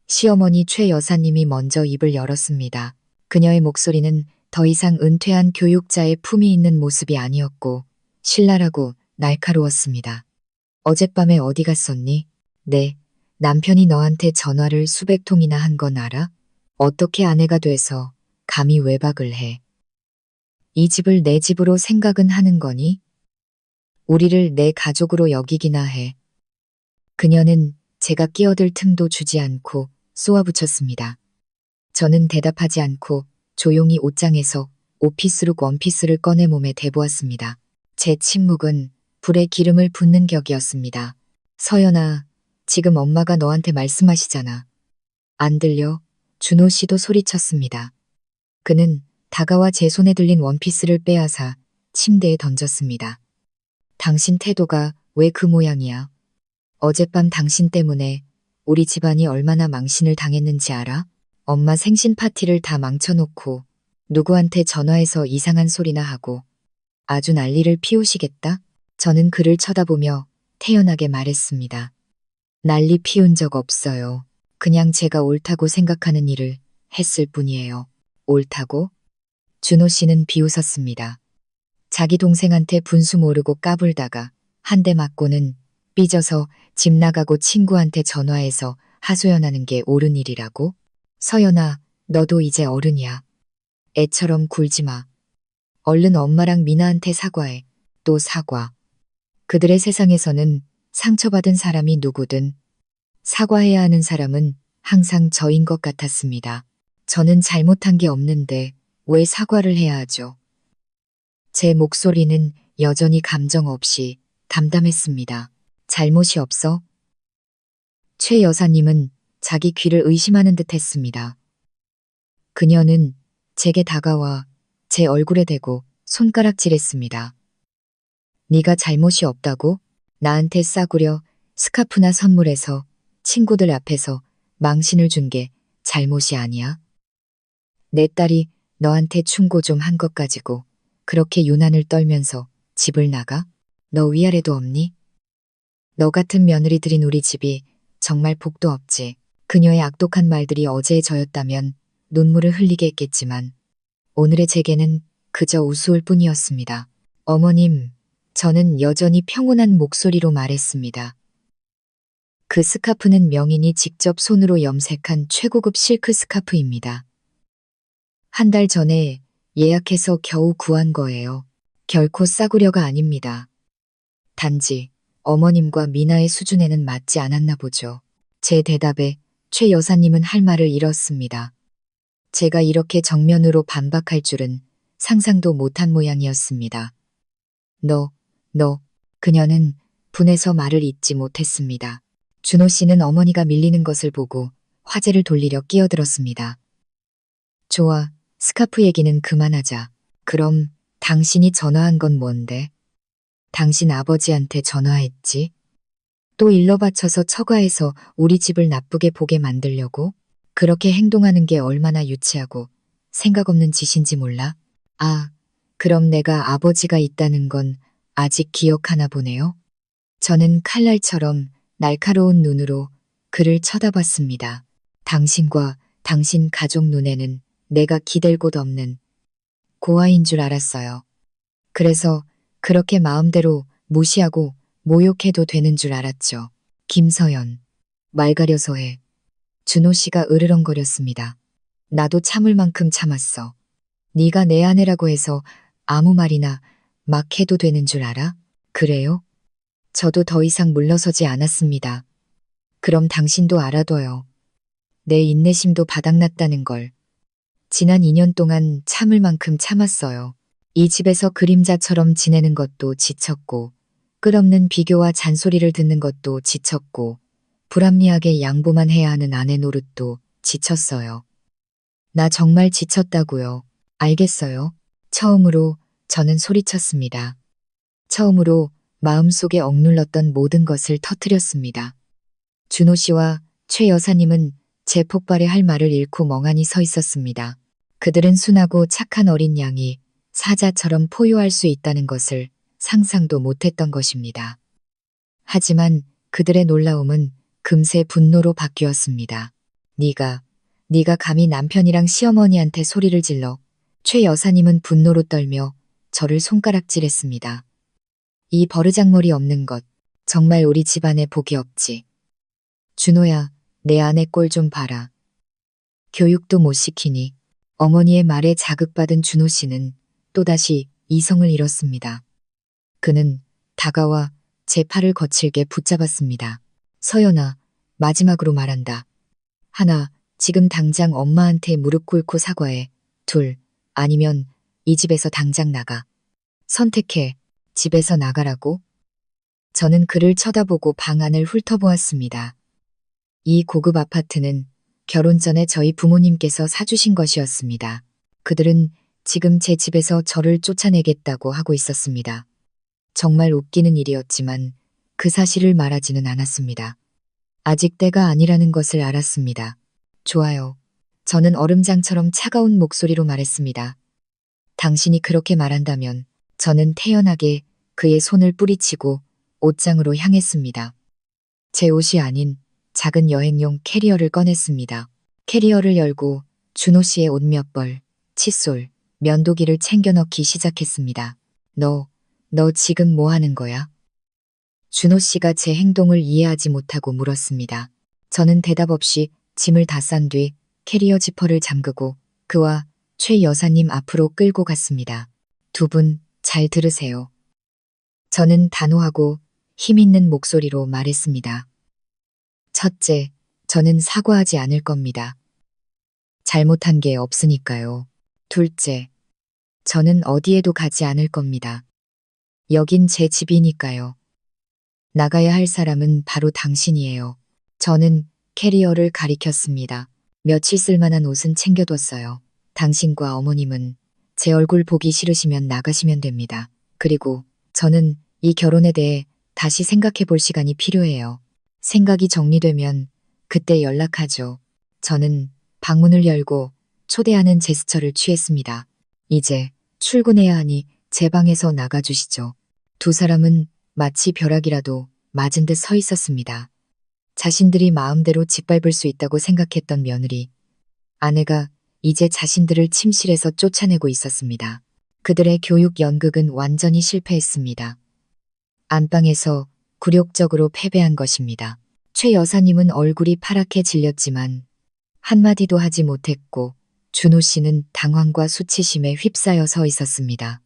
시어머니 최 여사님이 먼저 입을 열었습니다. 그녀의 목소리는 더 이상 은퇴한 교육자의 품이 있는 모습이 아니었고 신랄하고 날카로웠습니다. 어젯밤에 어디 갔었니? 네, 남편이 너한테 전화를 수백 통이나 한 건 알아? 어떻게 아내가 돼서 감히 외박을 해? 이 집을 내 집으로 생각은 하는 거니? 우리를 내 가족으로 여기기나 해. 그녀는 제가 끼어들 틈도 주지 않고 쏘아붙였습니다. 저는 대답하지 않고 조용히 옷장에서 오피스룩 원피스를 꺼내 몸에 대보았습니다. 제 침묵은 불에 기름을 붓는 격이었습니다. 서연아, 지금 엄마가 너한테 말씀하시잖아. 안 들려? 준호 씨도 소리쳤습니다. 그는 다가와 제 손에 들린 원피스를 빼앗아 침대에 던졌습니다. 당신 태도가 왜 그 모양이야? 어젯밤 당신 때문에 우리 집안이 얼마나 망신을 당했는지 알아? 엄마 생신 파티를 다 망쳐놓고 누구한테 전화해서 이상한 소리나 하고 아주 난리를 피우시겠다? 저는 그를 쳐다보며 태연하게 말했습니다. 난리 피운 적 없어요. 그냥 제가 옳다고 생각하는 일을 했을 뿐이에요. 옳다고? 준호 씨는 비웃었습니다. 자기 동생한테 분수 모르고 까불다가 한 대 맞고는 삐져서 집 나가고 친구한테 전화해서 하소연하는 게 옳은 일이라고? 서연아, 너도 이제 어른이야. 애처럼 굴지 마. 얼른 엄마랑 미나한테 사과해. 또 사과. 그들의 세상에서는 상처받은 사람이 누구든 사과해야 하는 사람은 항상 저인 것 같았습니다. 저는 잘못한 게 없는데 왜 사과를 해야 하죠? 제 목소리는 여전히 감정 없이 담담했습니다. 잘못이 없어? 최 여사님은 자기 귀를 의심하는 듯 했습니다. 그녀는 제게 다가와 제 얼굴에 대고 손가락질했습니다. 네가 잘못이 없다고? 나한테 싸구려 스카프나 선물해서 친구들 앞에서 망신을 준 게 잘못이 아니야? 내 딸이 너한테 충고 좀 한 것 가지고 그렇게 유난을 떨면서 집을 나가? 너 위아래도 없니? 너 같은 며느리 들인 우리 집이 정말 복도 없지. 그녀의 악독한 말들이 어제의 저였다면 눈물을 흘리게 했겠지만 오늘의 제게는 그저 우스울 뿐이었습니다. 어머님, 저는 여전히 평온한 목소리로 말했습니다. 그 스카프는 명인이 직접 손으로 염색한 최고급 실크 스카프입니다. 한 달 전에 예약해서 겨우 구한 거예요. 결코 싸구려가 아닙니다. 단지 어머님과 미나의 수준에는 맞지 않았나 보죠. 제 대답에 최 여사님은 할 말을 잃었습니다. 제가 이렇게 정면으로 반박할 줄은 상상도 못한 모양이었습니다. 너, 그녀는 분해서 말을 잇지 못했습니다. 준호 씨는 어머니가 밀리는 것을 보고 화제를 돌리려 끼어들었습니다. 좋아, 스카프 얘기는 그만하자. 그럼 당신이 전화한 건 뭔데? 당신 아버지한테 전화했지? 또 일러 바쳐서 처가해서 우리 집을 나쁘게 보게 만들려고? 그렇게 행동하는 게 얼마나 유치하고 생각 없는 짓인지 몰라? 아, 그럼 내가 아버지가 있다는 건 아직 기억하나 보네요. 저는 칼날처럼 날카로운 눈으로 그를 쳐다봤습니다. 당신과 당신 가족 눈에는 내가 기댈 곳 없는 고아인 줄 알았어요. 그래서 그렇게 마음대로 무시하고 모욕해도 되는 줄 알았죠. 김서연, 말 가려서 해. 준호 씨가 으르렁거렸습니다. 나도 참을 만큼 참았어. 네가 내 아내라고 해서 아무 말이나 막 해도 되는 줄 알아? 그래요? 저도 더 이상 물러서지 않았습니다. 그럼 당신도 알아둬요. 내 인내심도 바닥났다는 걸. 지난 2년 동안 참을 만큼 참았어요. 이 집에서 그림자처럼 지내는 것도 지쳤고, 끝없는 비교와 잔소리를 듣는 것도 지쳤고, 불합리하게 양보만 해야 하는 아내 노릇도 지쳤어요. 나 정말 지쳤다고요. 알겠어요. 처음으로 저는 소리쳤습니다. 처음으로 마음속에 억눌렀던 모든 것을 터뜨렸습니다. 준호 씨와 최 여사님은 제 폭발에 할 말을 잃고 멍하니 서 있었습니다. 그들은 순하고 착한 어린 양이 사자처럼 포효할 수 있다는 것을 상상도 못했던 것입니다. 하지만 그들의 놀라움은 금세 분노로 바뀌었습니다. 네가 감히 남편이랑 시어머니한테 소리를 질러. 최 여사님은 분노로 떨며 저를 손가락질했습니다. 이 버르장머리 없는 것, 정말 우리 집안에 복이 없지. 준호야, 내 아내 꼴 좀 봐라. 교육도 못 시키니. 어머니의 말에 자극받은 준호 씨는 또다시 이성을 잃었습니다. 그는 다가와 제 팔을 거칠게 붙잡았습니다. 서연아, 마지막으로 말한다. 하나, 지금 당장 엄마한테 무릎 꿇고 사과해. 둘, 아니면 이 집에서 당장 나가. 선택해. 집에서 나가라고? 저는 그를 쳐다보고 방 안을 훑어보았습니다. 이 고급 아파트는 결혼 전에 저희 부모님께서 사주신 것이었습니다. 그들은 지금 제 집에서 저를 쫓아내겠다고 하고 있었습니다. 정말 웃기는 일이었지만 그 사실을 말하지는 않았습니다. 아직 때가 아니라는 것을 알았습니다. 좋아요. 저는 얼음장처럼 차가운 목소리로 말했습니다. 당신이 그렇게 말한다면 저는 태연하게 그의 손을 뿌리치고 옷장으로 향했습니다. 제 옷이 아닌 작은 여행용 캐리어를 꺼냈습니다. 캐리어를 열고 준호 씨의 옷 몇 벌, 칫솔, 면도기를 챙겨 넣기 시작했습니다. 너 지금 뭐 하는 거야? 준호 씨가 제 행동을 이해하지 못하고 물었습니다. 저는 대답 없이 짐을 다 싼 뒤 캐리어 지퍼를 잠그고 그와 최 여사님 앞으로 끌고 갔습니다. 두 분 잘 들으세요. 저는 단호하고 힘있는 목소리로 말했습니다. 첫째, 저는 사과하지 않을 겁니다. 잘못한 게 없으니까요. 둘째, 저는 어디에도 가지 않을 겁니다. 여긴 제 집이니까요. 나가야 할 사람은 바로 당신이에요. 저는 캐리어를 가리켰습니다. 며칠 쓸만한 옷은 챙겨뒀어요. 당신과 어머님은 제 얼굴 보기 싫으시면 나가시면 됩니다. 그리고 저는 이 결혼에 대해 다시 생각해 볼 시간이 필요해요. 생각이 정리되면 그때 연락하죠. 저는 방문을 열고 초대하는 제스처를 취했습니다. 이제 출근해야 하니 제 방에서 나가주시죠. 두 사람은 마치 벼락이라도 맞은 듯 서 있었습니다. 자신들이 마음대로 짓밟을 수 있다고 생각했던 며느리, 아내가 이제 자신들을 침실에서 쫓아내고 있었습니다. 그들의 교육 연극은 완전히 실패했습니다. 안방에서 굴욕적으로 패배한 것입니다. 최 여사님은 얼굴이 파랗게 질렸지만 한마디도 하지 못했고 준호 씨는 당황과 수치심에 휩싸여 서 있었습니다.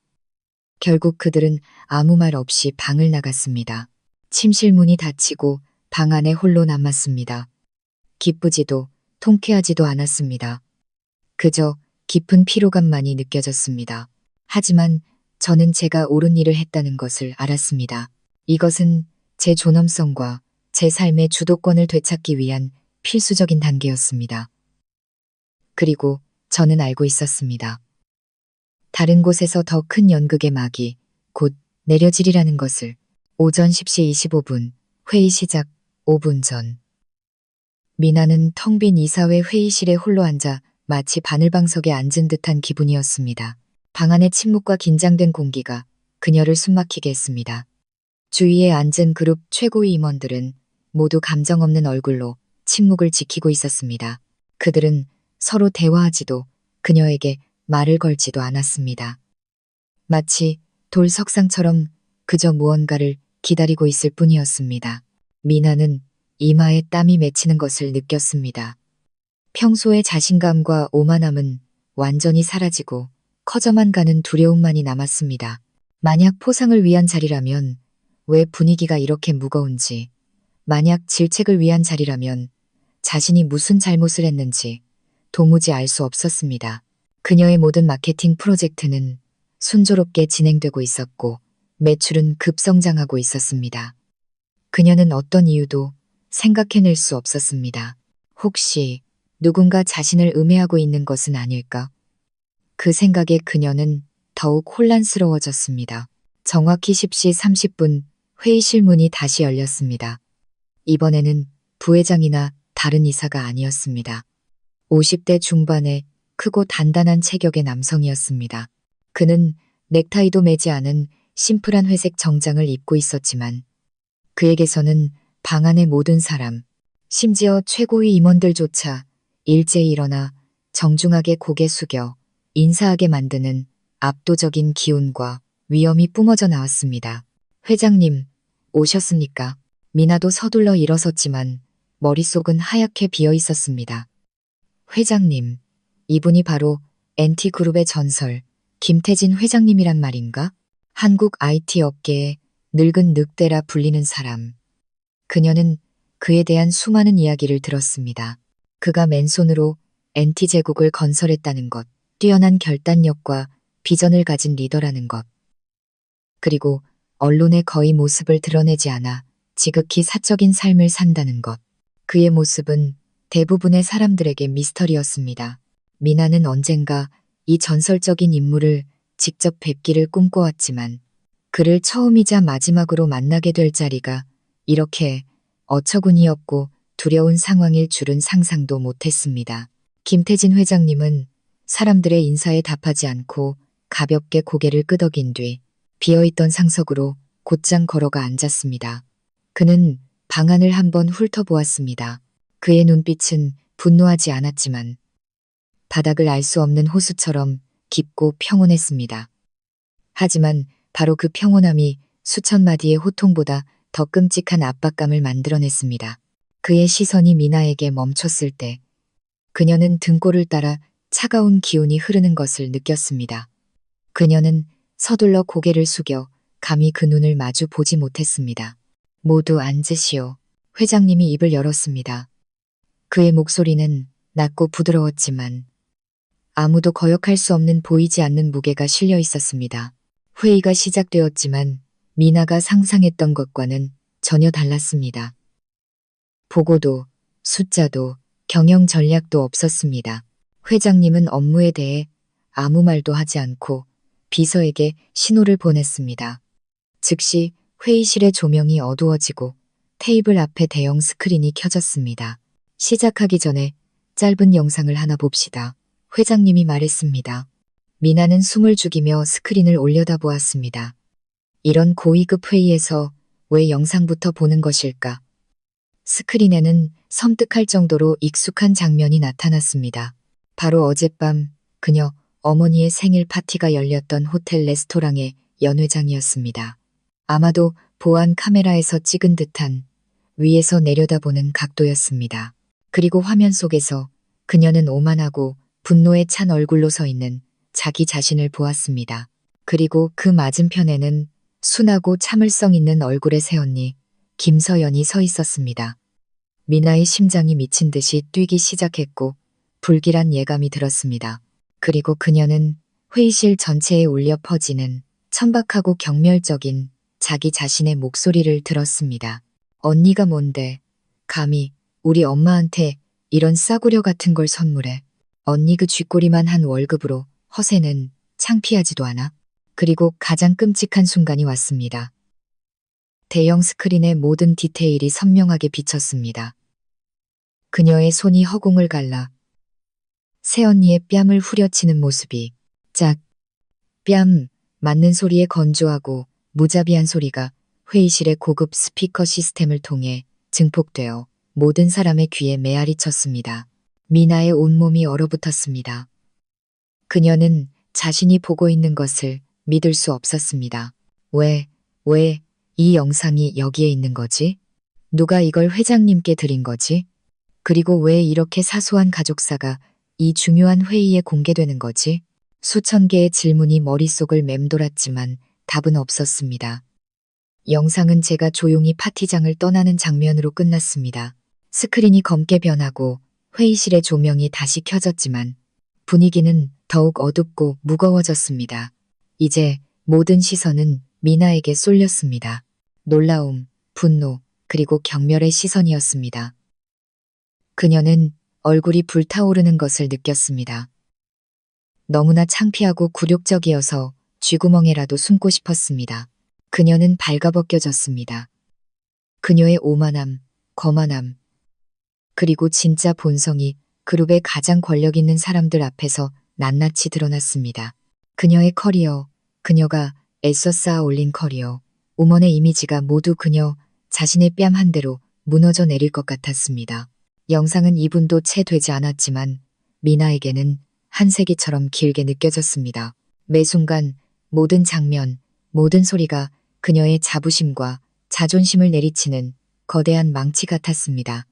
결국 그들은 아무 말 없이 방을 나갔습니다. 침실 문이 닫히고 방 안에 홀로 남았습니다. 기쁘지도 통쾌하지도 않았습니다. 그저 깊은 피로감만이 느껴졌습니다. 하지만 저는 제가 옳은 일을 했다는 것을 알았습니다. 이것은 제 존엄성과 제 삶의 주도권을 되찾기 위한 필수적인 단계였습니다. 그리고 저는 알고 있었습니다. 다른 곳에서 더 큰 연극의 막이 곧 내려지리라는 것을. 오전 10시 25분, 회의 시작 5분 전. 미나는 텅 빈 이사회 회의실에 홀로 앉아 마치 바늘방석에 앉은 듯한 기분이었습니다. 방 안의 침묵과 긴장된 공기가 그녀를 숨막히게 했습니다. 주위에 앉은 그룹 최고위 임원들은 모두 감정 없는 얼굴로 침묵을 지키고 있었습니다. 그들은 서로 대화하지도 그녀에게 말을 걸지도 않았습니다. 마치 돌석상처럼 그저 무언가를 기다리고 있을 뿐이었습니다. 미나는 이마에 땀이 맺히는 것을 느꼈습니다. 평소의 자신감과 오만함은 완전히 사라지고 커져만 가는 두려움만이 남았습니다. 만약 포상을 위한 자리라면 왜 분위기가 이렇게 무거운지, 만약 질책을 위한 자리라면 자신이 무슨 잘못을 했는지 도무지 알 수 없었습니다. 그녀의 모든 마케팅 프로젝트는 순조롭게 진행되고 있었고 매출은 급성장하고 있었습니다. 그녀는 어떤 이유도 생각해낼 수 없었습니다. 혹시 누군가 자신을 음해하고 있는 것은 아닐까? 그 생각에 그녀는 더욱 혼란스러워졌습니다. 정확히 10시 30분 회의실 문이 다시 열렸습니다. 이번에는 부회장이나 다른 이사가 아니었습니다. 50대 중반의 크고 단단한 체격의 남성이었습니다. 그는 넥타이도 매지 않은 심플한 회색 정장을 입고 있었지만 그에게서는 방 안의 모든 사람, 심지어 최고위 임원들조차 일제히 일어나 정중하게 고개 숙여 인사하게 만드는 압도적인 기운과 위엄이 뿜어져 나왔습니다. 회장님, 오셨습니까? 미나도 서둘러 일어섰지만 머릿속은 하얗게 비어 있었습니다. 회장님, 이분이 바로 NT그룹의 전설, 김태진 회장님이란 말인가? 한국 IT 업계의 늙은 늑대라 불리는 사람. 그녀는 그에 대한 수많은 이야기를 들었습니다. 그가 맨손으로 NT제국을 건설했다는 것, 뛰어난 결단력과 비전을 가진 리더라는 것. 그리고 언론에 거의 모습을 드러내지 않아 지극히 사적인 삶을 산다는 것. 그의 모습은 대부분의 사람들에게 미스터리였습니다. 미나는 언젠가 이 전설적인 인물을 직접 뵙기를 꿈꿔왔지만 그를 처음이자 마지막으로 만나게 될 자리가 이렇게 어처구니없고 두려운 상황일 줄은 상상도 못했습니다. 김태진 회장님은 사람들의 인사에 답하지 않고 가볍게 고개를 끄덕인 뒤 비어있던 상석으로 곧장 걸어가 앉았습니다. 그는 방안을 한번 훑어보았습니다. 그의 눈빛은 분노하지 않았지만 바닥을 알 수 없는 호수처럼 깊고 평온했습니다. 하지만 바로 그 평온함이 수천 마디의 호통보다 더 끔찍한 압박감을 만들어냈습니다. 그의 시선이 미나에게 멈췄을 때 그녀는 등골을 따라 차가운 기운이 흐르는 것을 느꼈습니다. 그녀는 서둘러 고개를 숙여 감히 그 눈을 마주 보지 못했습니다. 모두 앉으시오. 회장님이 입을 열었습니다. 그의 목소리는 낮고 부드러웠지만 아무도 거역할 수 없는 보이지 않는 무게가 실려 있었습니다. 회의가 시작되었지만 미나가 상상했던 것과는 전혀 달랐습니다. 보고도, 숫자도, 경영 전략도 없었습니다. 회장님은 업무에 대해 아무 말도 하지 않고 비서에게 신호를 보냈습니다. 즉시 회의실의 조명이 어두워지고 테이블 앞에 대형 스크린이 켜졌습니다. 시작하기 전에 짧은 영상을 하나 봅시다. 회장님이 말했습니다. 미나는 숨을 죽이며 스크린을 올려다보았습니다. 이런 고위급 회의에서 왜 영상부터 보는 것일까? 스크린에는 섬뜩할 정도로 익숙한 장면이 나타났습니다. 바로 어젯밤 그녀 어머니의 생일 파티가 열렸던 호텔 레스토랑의 연회장이었습니다. 아마도 보안 카메라에서 찍은 듯한 위에서 내려다보는 각도였습니다. 그리고 화면 속에서 그녀는 오만하고 분노에 찬 얼굴로 서 있는 자기 자신을 보았습니다. 그리고 그 맞은편에는 순하고 참을성 있는 얼굴의 새언니 김서연이 서 있었습니다. 미나의 심장이 미친 듯이 뛰기 시작했고 불길한 예감이 들었습니다. 그리고 그녀는 회의실 전체에 울려 퍼지는 천박하고 경멸적인 자기 자신의 목소리를 들었습니다. 언니가 뭔데 감히 우리 엄마한테 이런 싸구려 같은 걸 선물해. 언니 그 쥐꼬리만 한 월급으로 허세는 창피하지도 않아? 그리고 가장 끔찍한 순간이 왔습니다. 대형 스크린의 모든 디테일이 선명하게 비쳤습니다. 그녀의 손이 허공을 갈라 새언니의 뺨을 후려치는 모습이 짝, 뺨, 맞는 소리에 건조하고 무자비한 소리가 회의실의 고급 스피커 시스템을 통해 증폭되어 모든 사람의 귀에 메아리 쳤습니다. 미나의 온몸이 얼어붙었습니다. 그녀는 자신이 보고 있는 것을 믿을 수 없었습니다. 왜 이 영상이 여기에 있는 거지? 누가 이걸 회장님께 드린 거지? 그리고 왜 이렇게 사소한 가족사가 이 중요한 회의에 공개되는 거지? 수천 개의 질문이 머릿속을 맴돌았지만 답은 없었습니다. 영상은 제가 조용히 파티장을 떠나는 장면으로 끝났습니다. 스크린이 검게 변하고 회의실의 조명이 다시 켜졌지만 분위기는 더욱 어둡고 무거워졌습니다. 이제 모든 시선은 미나에게 쏠렸습니다. 놀라움, 분노, 그리고 경멸의 시선이었습니다. 그녀는 얼굴이 불타오르는 것을 느꼈습니다. 너무나 창피하고 굴욕적이어서 쥐구멍에라도 숨고 싶었습니다. 그녀는 발가벗겨졌습니다. 그녀의 오만함, 거만함, 그리고 진짜 본성이 그룹의 가장 권력 있는 사람들 앞에서 낱낱이 드러났습니다. 그녀의 커리어, 그녀가 애써 쌓아 올린 커리어, 우먼의 이미지가 모두 그녀 자신의 뺨 한 대로 무너져 내릴 것 같았습니다. 영상은 2분도 채 되지 않았지만 미나에게는 한 세기처럼 길게 느껴졌습니다. 매 순간 모든 장면, 모든 소리가 그녀의 자부심과 자존심을 내리치는 거대한 망치 같았습니다.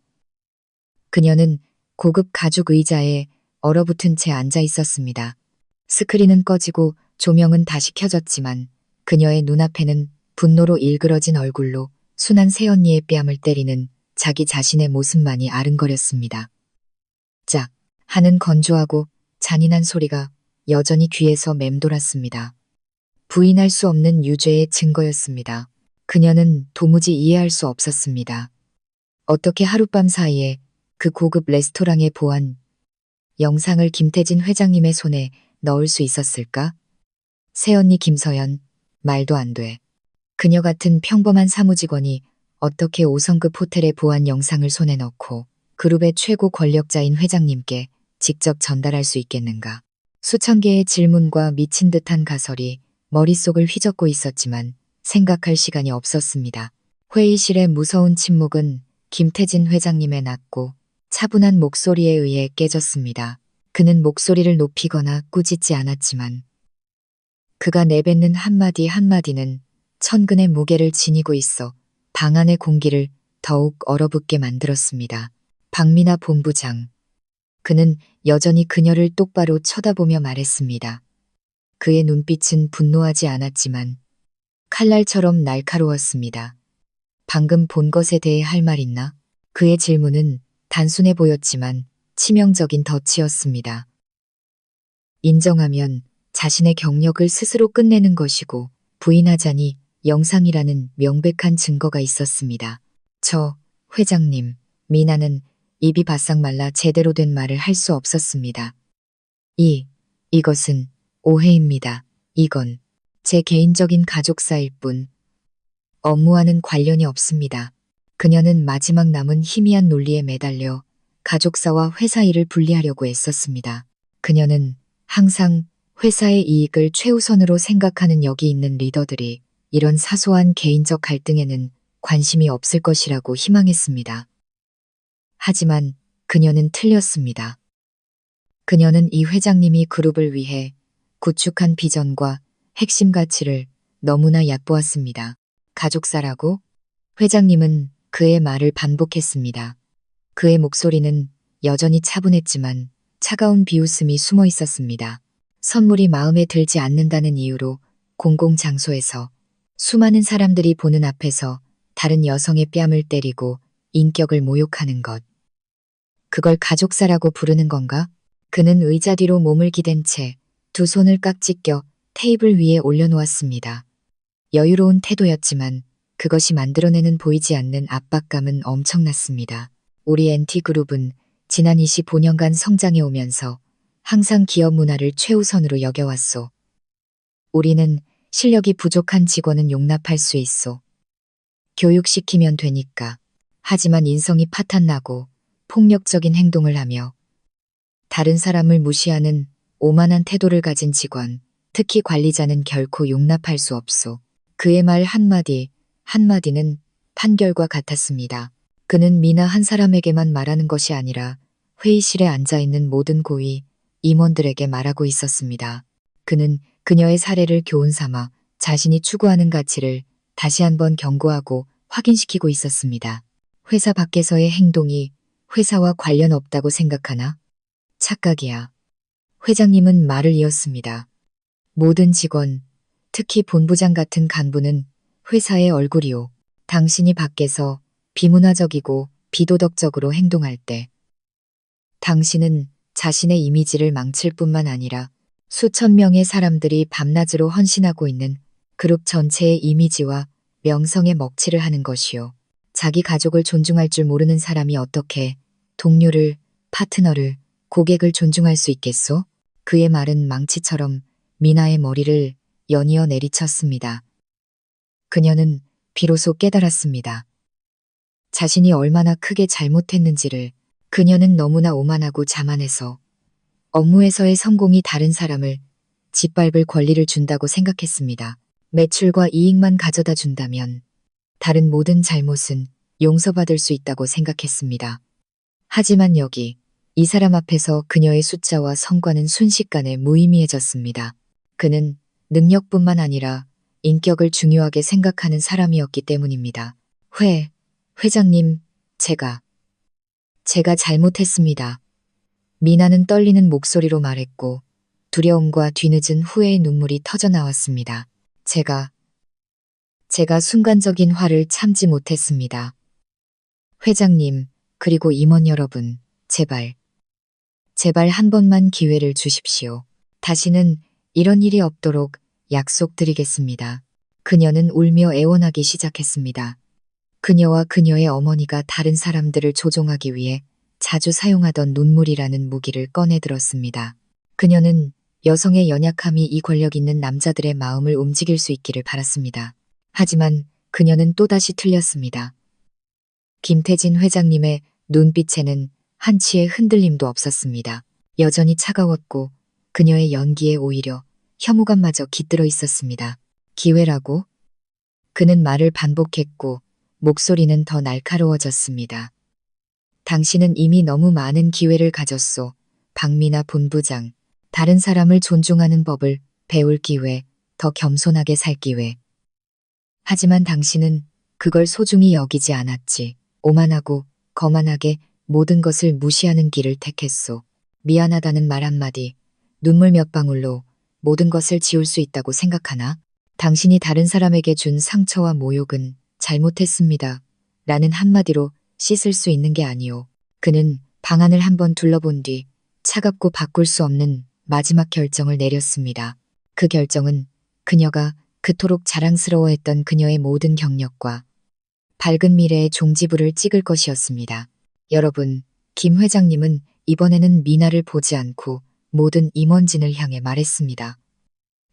그녀는 고급 가죽 의자에 얼어붙은 채 앉아 있었습니다. 스크린은 꺼지고 조명은 다시 켜졌지만 그녀의 눈앞에는 분노로 일그러진 얼굴로 순한 새언니의 뺨을 때리는 자기 자신의 모습만이 아른거렸습니다. 짝 하는 건조하고 잔인한 소리가 여전히 귀에서 맴돌았습니다. 부인할 수 없는 유죄의 증거였습니다. 그녀는 도무지 이해할 수 없었습니다. 어떻게 하룻밤 사이에 그 고급 레스토랑의 보안 영상을 김태진 회장님의 손에 넣을 수 있었을까? 새언니 김서연, 말도 안 돼. 그녀 같은 평범한 사무직원이 어떻게 5성급 호텔의 보안 영상을 손에 넣고 그룹의 최고 권력자인 회장님께 직접 전달할 수 있겠는가? 수천 개의 질문과 미친 듯한 가설이 머릿속을 휘젓고 있었지만 생각할 시간이 없었습니다. 회의실의 무서운 침묵은 김태진 회장님의 낮고 차분한 목소리에 의해 깨졌습니다. 그는 목소리를 높이거나 꾸짖지 않았지만 그가 내뱉는 한마디 한마디는 천근의 무게를 지니고 있어 방 안의 공기를 더욱 얼어붙게 만들었습니다. 박미나 본부장. 그는 여전히 그녀를 똑바로 쳐다보며 말했습니다. 그의 눈빛은 분노하지 않았지만 칼날처럼 날카로웠습니다. 방금 본 것에 대해 할 말 있나? 그의 질문은 단순해 보였지만 치명적인 덫이었습니다. 인정하면 자신의 경력을 스스로 끝내는 것이고 부인하자니 영상이라는 명백한 증거가 있었습니다. 저 회장님, 미나는 입이 바싹 말라 제대로 된 말을 할 수 없었습니다. 이것은 오해입니다. 이건 제 개인적인 가족사일 뿐 업무와는 관련이 없습니다. 그녀는 마지막 남은 희미한 논리에 매달려 가족사와 회사 일을 분리하려고 애썼습니다. 그녀는 항상 회사의 이익을 최우선으로 생각하는 여기 있는 리더들이 이런 사소한 개인적 갈등에는 관심이 없을 것이라고 희망했습니다. 하지만 그녀는 틀렸습니다. 그녀는 이 회장님이 그룹을 위해 구축한 비전과 핵심 가치를 너무나 얕보았습니다. 가족사라고? 회장님은 그의 말을 반복했습니다. 그의 목소리는 여전히 차분했지만 차가운 비웃음이 숨어 있었습니다. 선물이 마음에 들지 않는다는 이유로 공공장소에서 수많은 사람들이 보는 앞에서 다른 여성의 뺨을 때리고 인격을 모욕하는 것. 그걸 가족사라고 부르는 건가? 그는 의자 뒤로 몸을 기댄 채 두 손을 깍지 껴 테이블 위에 올려놓았습니다. 여유로운 태도였지만 그것이 만들어내는 보이지 않는 압박감은 엄청났습니다. 우리 NT그룹은 지난 25년간 성장해 오면서 항상 기업 문화를 최우선으로 여겨왔소. 우리는 실력이 부족한 직원은 용납할 수 있소. 교육시키면 되니까. 하지만 인성이 파탄나고 폭력적인 행동을 하며 다른 사람을 무시하는 오만한 태도를 가진 직원, 특히 관리자는 결코 용납할 수 없소. 그의 말 한마디는 판결과 같았습니다. 그는 미나 한 사람에게만 말하는 것이 아니라 회의실에 앉아있는 모든 고위 임원들에게 말하고 있었습니다. 그는 그녀의 사례를 교훈 삼아 자신이 추구하는 가치를 다시 한번 경고하고 확인시키고 있었습니다. 회사 밖에서의 행동이 회사와 관련 없다고 생각하나? 착각이야. 회장님은 말을 이었습니다. 모든 직원, 특히 본부장 같은 간부는 회사의 얼굴이오. 당신이 밖에서 비문화적이고 비도덕적으로 행동할 때 당신은 자신의 이미지를 망칠 뿐만 아니라 수천 명의 사람들이 밤낮으로 헌신하고 있는 그룹 전체의 이미지와 명성에 먹칠을 하는 것이오. 자기 가족을 존중할 줄 모르는 사람이 어떻게 동료를, 파트너를, 고객을 존중할 수 있겠소? 그의 말은 망치처럼 미나의 머리를 연이어 내리쳤습니다. 그녀는 비로소 깨달았습니다. 자신이 얼마나 크게 잘못했는지를. 그녀는 너무나 오만하고 자만해서 업무에서의 성공이 다른 사람을 짓밟을 권리를 준다고 생각했습니다. 매출과 이익만 가져다 준다면 다른 모든 잘못은 용서받을 수 있다고 생각했습니다. 하지만 여기 이 사람 앞에서 그녀의 숫자와 성과는 순식간에 무의미해졌습니다. 그는 능력뿐만 아니라 인격을 중요하게 생각하는 사람이었기 때문입니다. 회장님, 제가 잘못했습니다. 미나는 떨리는 목소리로 말했고 두려움과 뒤늦은 후회의 눈물이 터져나왔습니다. 제가 순간적인 화를 참지 못했습니다. 회장님, 그리고 임원 여러분, 제발 한 번만 기회를 주십시오. 다시는 이런 일이 없도록 약속드리겠습니다. 그녀는 울며 애원하기 시작했습니다. 그녀와 그녀의 어머니가 다른 사람들을 조종하기 위해 자주 사용하던 눈물이라는 무기를 꺼내 들었습니다. 그녀는 여성의 연약함이 이 권력 있는 남자들의 마음을 움직일 수 있기를 바랐습니다. 하지만 그녀는 또다시 틀렸습니다. 김태진 회장님의 눈빛에는 한치의 흔들림도 없었습니다. 여전히 차가웠고 그녀의 연기에 오히려 혐오감마저 깃들어 있었습니다. 기회라고? 그는 말을 반복했고 목소리는 더 날카로워졌습니다. 당신은 이미 너무 많은 기회를 가졌소. 박미나 본부장. 다른 사람을 존중하는 법을 배울 기회, 더 겸손하게 살 기회. 하지만 당신은 그걸 소중히 여기지 않았지. 오만하고 거만하게 모든 것을 무시하는 길을 택했소. 미안하다는 말 한마디, 눈물 몇 방울로 모든 것을 지울 수 있다고 생각하나? 당신이 다른 사람에게 준 상처와 모욕은 잘못했습니다. 라는 한마디로 씻을 수 있는 게 아니오. 그는 방안을 한번 둘러본 뒤 차갑고 바꿀 수 없는 마지막 결정을 내렸습니다. 그 결정은 그녀가 그토록 자랑스러워했던 그녀의 모든 경력과 밝은 미래의 종지부를 찍을 것이었습니다. 여러분, 김 회장님은 이번에는 미나를 보지 않고 모든 임원진을 향해 말했습니다.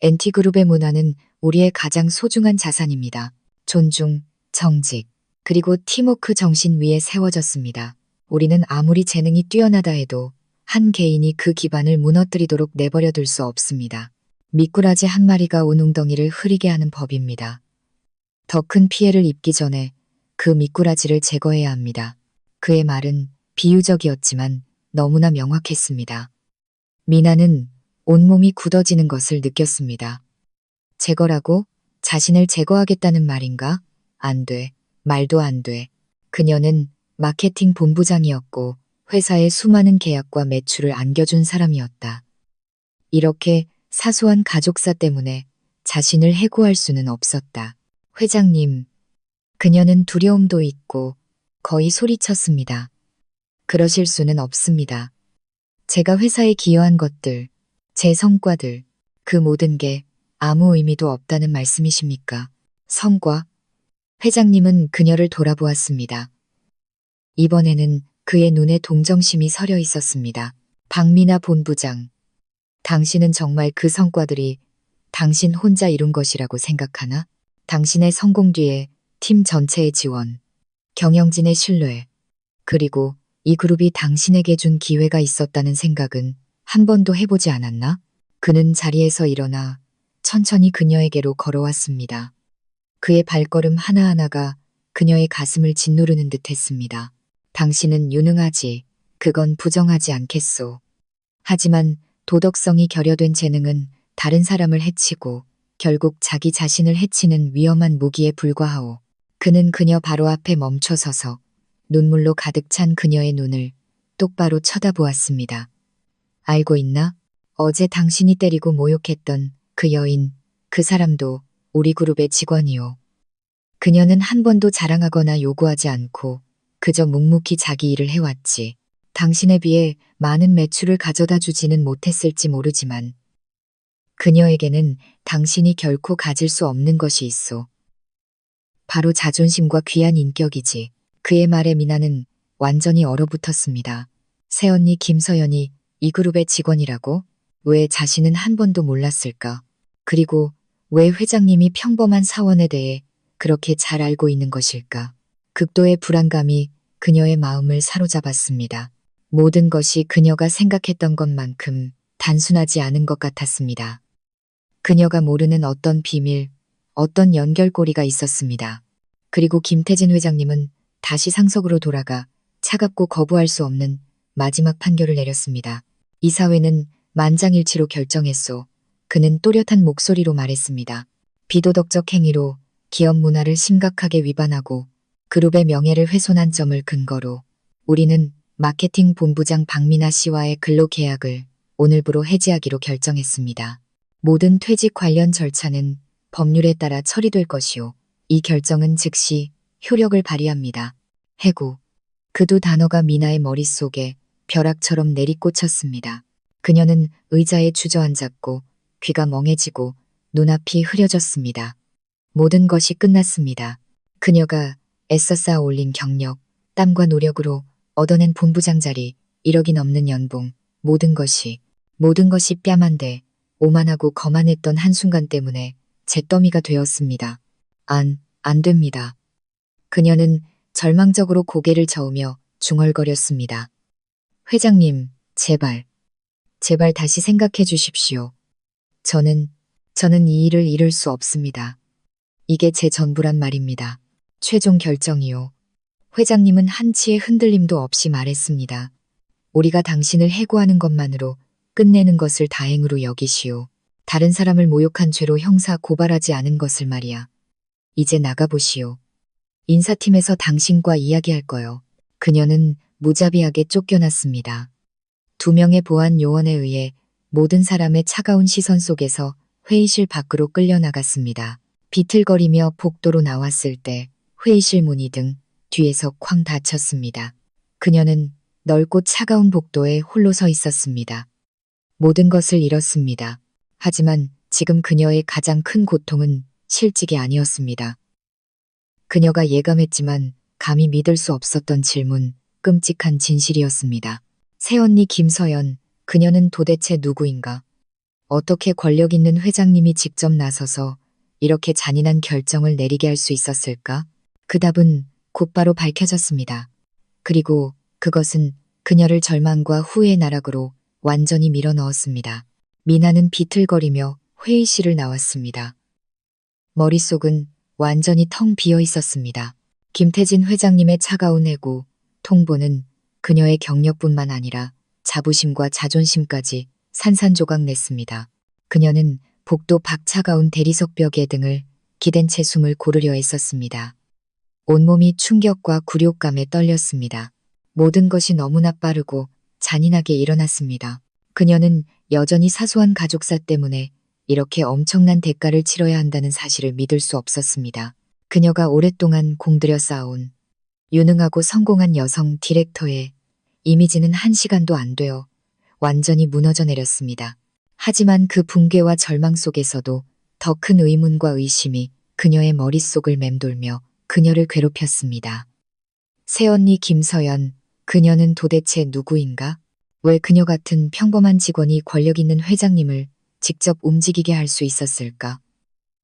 NT그룹의 문화는 우리의 가장 소중한 자산입니다. 존중, 정직, 그리고 팀워크 정신 위에 세워졌습니다. 우리는 아무리 재능이 뛰어나다 해도 한 개인이 그 기반을 무너뜨리도록 내버려 둘 수 없습니다. 미꾸라지 한 마리가 온 웅덩이를 흐리게 하는 법입니다. 더 큰 피해를 입기 전에 그 미꾸라지를 제거해야 합니다. 그의 말은 비유적이었지만 너무나 명확했습니다. 미나는 온몸이 굳어지는 것을 느꼈습니다. 제거라고? 자신을 제거하겠다는 말인가? 안 돼. 말도 안 돼. 그녀는 마케팅 본부장이었고 회사의 수많은 계약과 매출을 안겨준 사람이었다. 이렇게 사소한 가족사 때문에 자신을 해고할 수는 없었다. 회장님, 그녀는 두려움도 있고 거의 소리쳤습니다. 그러실 수는 없습니다. 제가 회사에 기여한 것들, 제 성과들, 그 모든 게 아무 의미도 없다는 말씀이십니까? 성과? 회장님은 그녀를 돌아보았습니다. 이번에는 그의 눈에 동정심이 서려 있었습니다. 박미나 본부장, 당신은 정말 그 성과들이 당신 혼자 이룬 것이라고 생각하나? 당신의 성공 뒤에 팀 전체의 지원, 경영진의 신뢰, 그리고 이 그룹이 당신에게 준 기회가 있었다는 생각은 한 번도 해보지 않았나? 그는 자리에서 일어나 천천히 그녀에게로 걸어왔습니다. 그의 발걸음 하나하나가 그녀의 가슴을 짓누르는 듯 했습니다. 당신은 유능하지, 그건 부정하지 않겠소. 하지만 도덕성이 결여된 재능은 다른 사람을 해치고 결국 자기 자신을 해치는 위험한 무기에 불과하오. 그는 그녀 바로 앞에 멈춰서서 눈물로 가득 찬 그녀의 눈을 똑바로 쳐다보았습니다. 알고 있나? 어제 당신이 때리고 모욕했던 그 여인, 그 사람도 우리 그룹의 직원이오. 그녀는 한 번도 자랑하거나 요구하지 않고 그저 묵묵히 자기 일을 해왔지. 당신에 비해 많은 매출을 가져다 주지는 못했을지 모르지만 그녀에게는 당신이 결코 가질 수 없는 것이 있어. 바로 자존심과 귀한 인격이지. 그의 말에 미나는 완전히 얼어붙었습니다. 새언니 김서연이 이 그룹의 직원이라고? 왜 자신은 한 번도 몰랐을까? 그리고 왜 회장님이 평범한 사원에 대해 그렇게 잘 알고 있는 것일까? 극도의 불안감이 그녀의 마음을 사로잡았습니다. 모든 것이 그녀가 생각했던 것만큼 단순하지 않은 것 같았습니다. 그녀가 모르는 어떤 비밀, 어떤 연결고리가 있었습니다. 그리고 김태진 회장님은 다시 상석으로 돌아가 차갑고 거부할 수 없는 마지막 판결을 내렸습니다. 이사회는 만장일치로 결정했소. 그는 또렷한 목소리로 말했습니다. 비도덕적 행위로 기업 문화를 심각하게 위반하고 그룹의 명예를 훼손한 점을 근거로 우리는 마케팅 본부장 박미나 씨와의 근로계약을 오늘부로 해지하기로 결정했습니다. 모든 퇴직 관련 절차는 법률에 따라 처리될 것이오. 이 결정은 즉시 효력을 발휘합니다. 해고. 그 두 단어가 미나의 머릿속에 벼락처럼 내리꽂혔습니다. 그녀는 의자에 주저앉았고 귀가 멍해지고 눈앞이 흐려졌습니다. 모든 것이 끝났습니다. 그녀가 애써 쌓아 올린 경력, 땀과 노력으로 얻어낸 본부장 자리, 1억이 넘는 연봉, 모든 것이 뺨한데 오만하고 거만했던 한순간 때문에 잿더미가 되었습니다. 안 됩니다. 그녀는 절망적으로 고개를 저으며 중얼거렸습니다. 회장님, 제발 다시 생각해 주십시오. 저는 이 일을 잃을 수 없습니다. 이게 제 전부란 말입니다. 최종 결정이요. 회장님은 한치의 흔들림도 없이 말했습니다. 우리가 당신을 해고하는 것만으로 끝내는 것을 다행으로 여기시오. 다른 사람을 모욕한 죄로 형사 고발하지 않은 것을 말이야. 이제 나가보시오. 인사팀에서 당신과 이야기할 거요. 그녀는 무자비하게 쫓겨났습니다. 2명의 보안 요원에 의해 모든 사람의 차가운 시선 속에서 회의실 밖으로 끌려나갔습니다. 비틀거리며 복도로 나왔을 때 회의실 문이 등 뒤에서 쾅 닫혔습니다. 그녀는 넓고 차가운 복도에 홀로 서 있었습니다. 모든 것을 잃었습니다. 하지만 지금 그녀의 가장 큰 고통은 실직이 아니었습니다. 그녀가 예감했지만 감히 믿을 수 없었던 질문, 끔찍한 진실이었습니다. 새언니 김서연, 그녀는 도대체 누구인가? 어떻게 권력 있는 회장님이 직접 나서서 이렇게 잔인한 결정을 내리게 할 수 있었을까? 그 답은 곧바로 밝혀졌습니다. 그리고 그것은 그녀를 절망과 후회의 나락으로 완전히 밀어넣었습니다. 미나는 비틀거리며 회의실을 나왔습니다. 머릿속은 완전히 텅 비어 있었습니다. 김태진 회장님의 차가운 해고, 통보는 그녀의 경력뿐만 아니라 자부심과 자존심까지 산산조각 냈습니다. 그녀는 복도 밖 차가운 대리석 벽에 등을 기댄 채 숨을 고르려 했었습니다. 온몸이 충격과 굴욕감에 떨렸습니다. 모든 것이 너무나 빠르고 잔인하게 일어났습니다. 그녀는 여전히 사소한 가족사 때문에 이렇게 엄청난 대가를 치러야 한다는 사실을 믿을 수 없었습니다. 그녀가 오랫동안 공들여 쌓아온 유능하고 성공한 여성 디렉터의 이미지는 한 시간도 안 되어 완전히 무너져 내렸습니다. 하지만 그 붕괴와 절망 속에서도 더 큰 의문과 의심이 그녀의 머릿속을 맴돌며 그녀를 괴롭혔습니다. 새언니 김서연, 그녀는 도대체 누구인가? 왜 그녀 같은 평범한 직원이 권력 있는 회장님을 직접 움직이게 할 수 있었을까?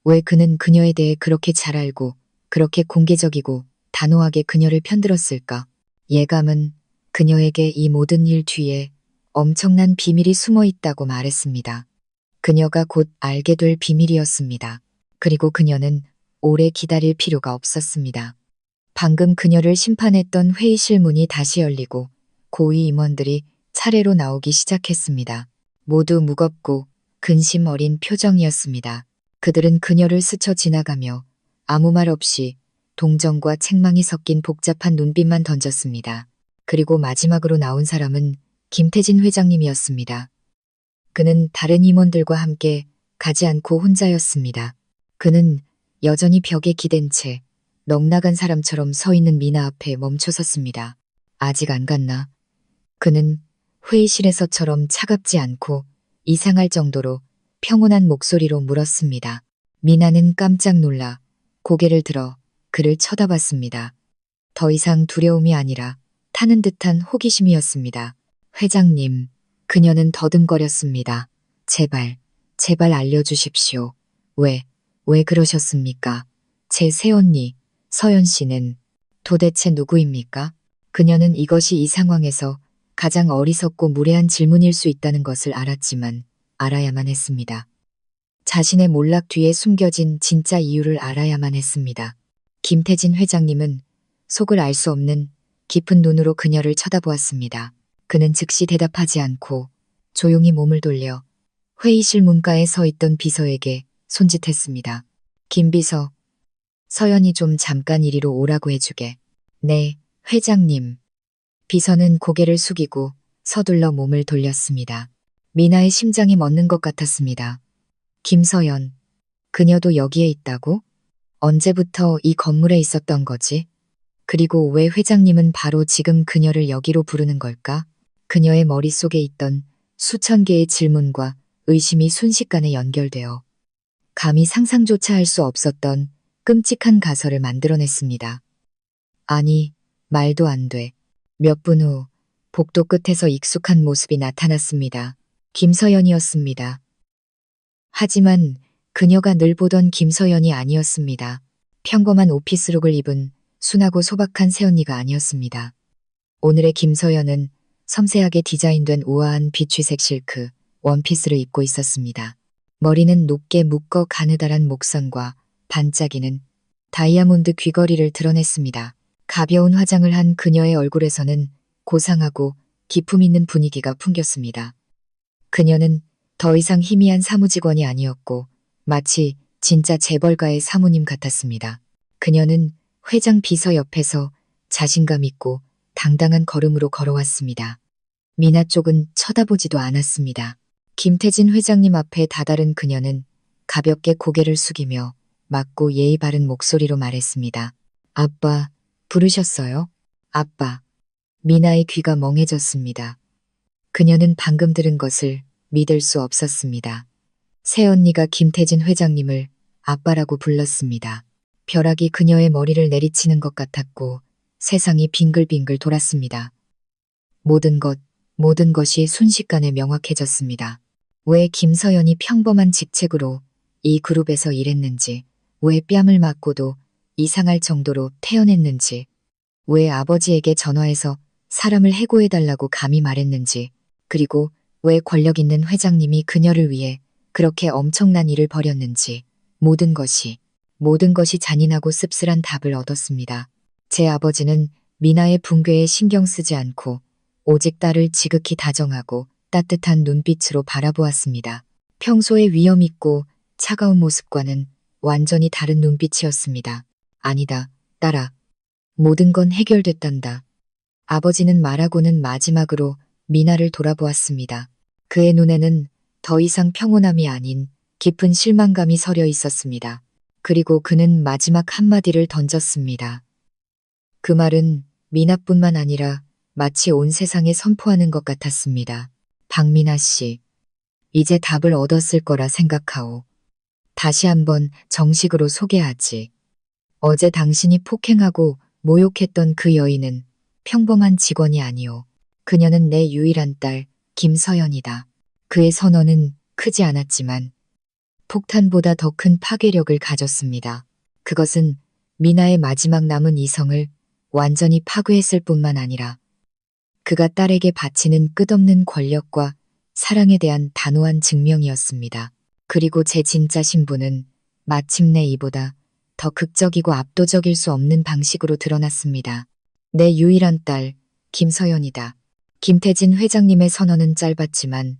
왜 그는 그녀에 대해 그렇게 잘 알고 그렇게 공개적이고 단호하게 그녀를 편들었을까? 예감은 그녀에게 이 모든 일 뒤에 엄청난 비밀이 숨어 있다고 말했습니다. 그녀가 곧 알게 될 비밀이었습니다. 그리고 그녀는 오래 기다릴 필요가 없었습니다. 방금 그녀를 심판했던 회의실 문이 다시 열리고 고위 임원들이 차례로 나오기 시작했습니다. 모두 무겁고 근심 어린 표정이었습니다. 그들은 그녀를 스쳐 지나가며 아무 말 없이 동정과 책망이 섞인 복잡한 눈빛만 던졌습니다. 그리고 마지막으로 나온 사람은 김태진 회장님이었습니다. 그는 다른 임원들과 함께 가지 않고 혼자였습니다. 그는 여전히 벽에 기댄 채 넋나간 사람처럼 서 있는 미나 앞에 멈춰섰습니다. 아직 안 갔나? 그는 회의실에서처럼 차갑지 않고 이상할 정도로 평온한 목소리로 물었습니다. 미나는 깜짝 놀라 고개를 들어 그를 쳐다봤습니다. 더 이상 두려움이 아니라 타는 듯한 호기심이었습니다. 회장님, 그녀는 더듬거렸습니다. 제발, 제발 알려주십시오. 왜 그러셨습니까? 제 새언니, 서연 씨는 도대체 누구입니까? 그녀는 이것이 이 상황에서 가장 어리석고 무례한 질문일 수 있다는 것을 알았지만 알아야만 했습니다. 자신의 몰락 뒤에 숨겨진 진짜 이유를 알아야만 했습니다. 김태진 회장님은 속을 알 수 없는 깊은 눈으로 그녀를 쳐다보았습니다. 그는 즉시 대답하지 않고 조용히 몸을 돌려 회의실 문가에 서 있던 비서에게 손짓했습니다. 김 비서, 서연이 좀 잠깐 이리로 오라고 해주게. 네, 회장님. 비서는 고개를 숙이고 서둘러 몸을 돌렸습니다. 미나의 심장이 멎는 것 같았습니다. 김서연, 그녀도 여기에 있다고? 언제부터 이 건물에 있었던 거지? 그리고 왜 회장님은 바로 지금 그녀를 여기로 부르는 걸까? 그녀의 머릿속에 있던 수천 개의 질문과 의심이 순식간에 연결되어 감히 상상조차 할 수 없었던 끔찍한 가설을 만들어냈습니다. 아니, 말도 안 돼. 몇 분 후 복도 끝에서 익숙한 모습이 나타났습니다. 김서연이었습니다. 하지만 그녀가 늘 보던 김서연이 아니었습니다. 평범한 오피스룩을 입은 순하고 소박한 새언니가 아니었습니다. 오늘의 김서연은 섬세하게 디자인된 우아한 비취색 실크, 원피스를 입고 있었습니다. 머리는 높게 묶어 가느다란 목선과 반짝이는 다이아몬드 귀걸이를 드러냈습니다. 가벼운 화장을 한 그녀의 얼굴에서는 고상하고 기품 있는 분위기가 풍겼습니다. 그녀는 더 이상 희미한 사무직원이 아니었고 마치 진짜 재벌가의 사모님 같았습니다. 그녀는 회장 비서 옆에서 자신감 있고 당당한 걸음으로 걸어왔습니다. 미나 쪽은 쳐다보지도 않았습니다. 김태진 회장님 앞에 다다른 그녀는 가볍게 고개를 숙이며 맑고 예의 바른 목소리로 말했습니다. 아빠, 부르셨어요? 아빠. 미나의 귀가 멍해졌습니다. 그녀는 방금 들은 것을 믿을 수 없었습니다. 새언니가 김태진 회장님을 아빠라고 불렀습니다. 벼락이 그녀의 머리를 내리치는 것 같았고 세상이 빙글빙글 돌았습니다. 모든 것이 순식간에 명확해졌습니다. 왜 김서연이 평범한 직책으로 이 그룹에서 일했는지, 왜 뺨을 맞고도 이상할 정도로 태어냈는지, 왜 아버지에게 전화해서 사람을 해고해달라고 감히 말했는지, 그리고 왜 권력 있는 회장님이 그녀를 위해 그렇게 엄청난 일을 벌였는지, 모든 것이 잔인하고 씁쓸한 답을 얻었습니다. 제 아버지는 미나의 붕괴에 신경 쓰지 않고 오직 딸을 지극히 다정하고 따뜻한 눈빛으로 바라보았습니다. 평소의 위험 있고 차가운 모습과는 완전히 다른 눈빛이었습니다. 아니다, 딸아. 모든 건 해결됐단다. 아버지는 말하고는 마지막으로 미나를 돌아보았습니다. 그의 눈에는 더 이상 평온함이 아닌 깊은 실망감이 서려 있었습니다. 그리고 그는 마지막 한마디를 던졌습니다. 그 말은 미나뿐만 아니라 마치 온 세상에 선포하는 것 같았습니다. 박미나 씨, 이제 답을 얻었을 거라 생각하오. 다시 한번 정식으로 소개하지. 어제 당신이 폭행하고 모욕했던 그 여인은 평범한 직원이 아니오. 그녀는 내 유일한 딸 김서연이다. 그의 선언은 크지 않았지만 폭탄보다 더 큰 파괴력을 가졌습니다. 그것은 미나의 마지막 남은 이성을 완전히 파괴했을 뿐만 아니라 그가 딸에게 바치는 끝없는 권력과 사랑에 대한 단호한 증명이었습니다. 그리고 제 진짜 신부는 마침내 이보다 더 극적이고 압도적일 수 없는 방식으로 드러났습니다. 내 유일한 딸 김서연이다. 김태진 회장님의 선언은 짧았지만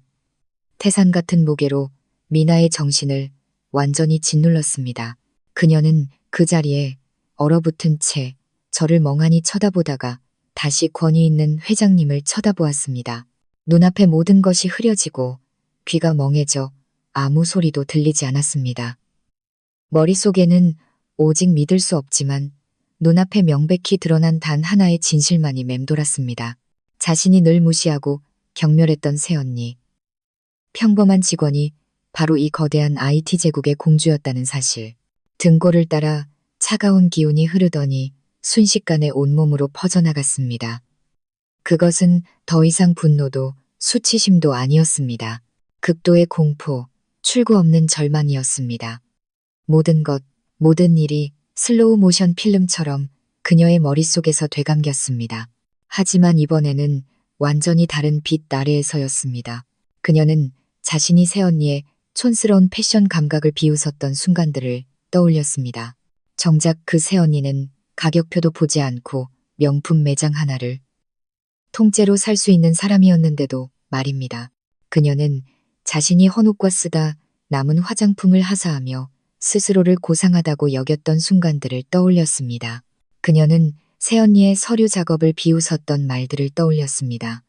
태산 같은 무게로 미나의 정신을 완전히 짓눌렀습니다. 그녀는 그 자리에 얼어붙은 채 저를 멍하니 쳐다보다가 다시 권위 있는 회장님을 쳐다보았습니다. 눈앞의 모든 것이 흐려지고 귀가 멍해져 아무 소리도 들리지 않았습니다. 머릿속에는 오직 믿을 수 없지만 눈앞에 명백히 드러난 단 하나의 진실만이 맴돌았습니다. 자신이 늘 무시하고 경멸했던 새언니. 평범한 직원이 바로 이 거대한 IT 제국의 공주였다는 사실. 등골을 따라 차가운 기운이 흐르더니 순식간에 온몸으로 퍼져나갔습니다. 그것은 더 이상 분노도 수치심도 아니었습니다. 극도의 공포, 출구 없는 절망이었습니다. 모든 일이 슬로우 모션 필름처럼 그녀의 머릿속에서 되감겼습니다. 하지만 이번에는 완전히 다른 빛 아래에서였습니다. 그녀는 자신이 새언니의 촌스러운 패션 감각을 비웃었던 순간들을 떠올렸습니다. 정작 그 새언니는 가격표도 보지 않고 명품 매장 하나를 통째로 살 수 있는 사람이었는데도 말입니다. 그녀는 자신이 헌옷과 쓰다 남은 화장품을 하사하며 스스로를 고상하다고 여겼던 순간들을 떠올렸습니다. 그녀는 새언니의 서류 작업을 비웃었던 말들을 떠올렸습니다.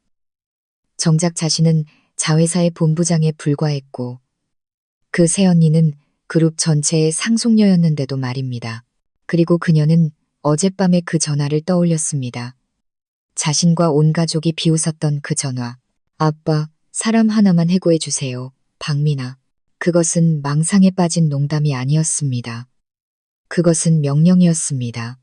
정작 자신은 자회사의 본부장에 불과했고 그 새언니는 그룹 전체의 상속녀였는데도 말입니다. 그리고 그녀는 어젯밤의 그 전화를 떠올렸습니다. 자신과 온 가족이 비웃었던 그 전화. 아빠, 사람 하나만 해고해 주세요. 박미나. 그것은 망상에 빠진 농담이 아니었습니다. 그것은 명령이었습니다.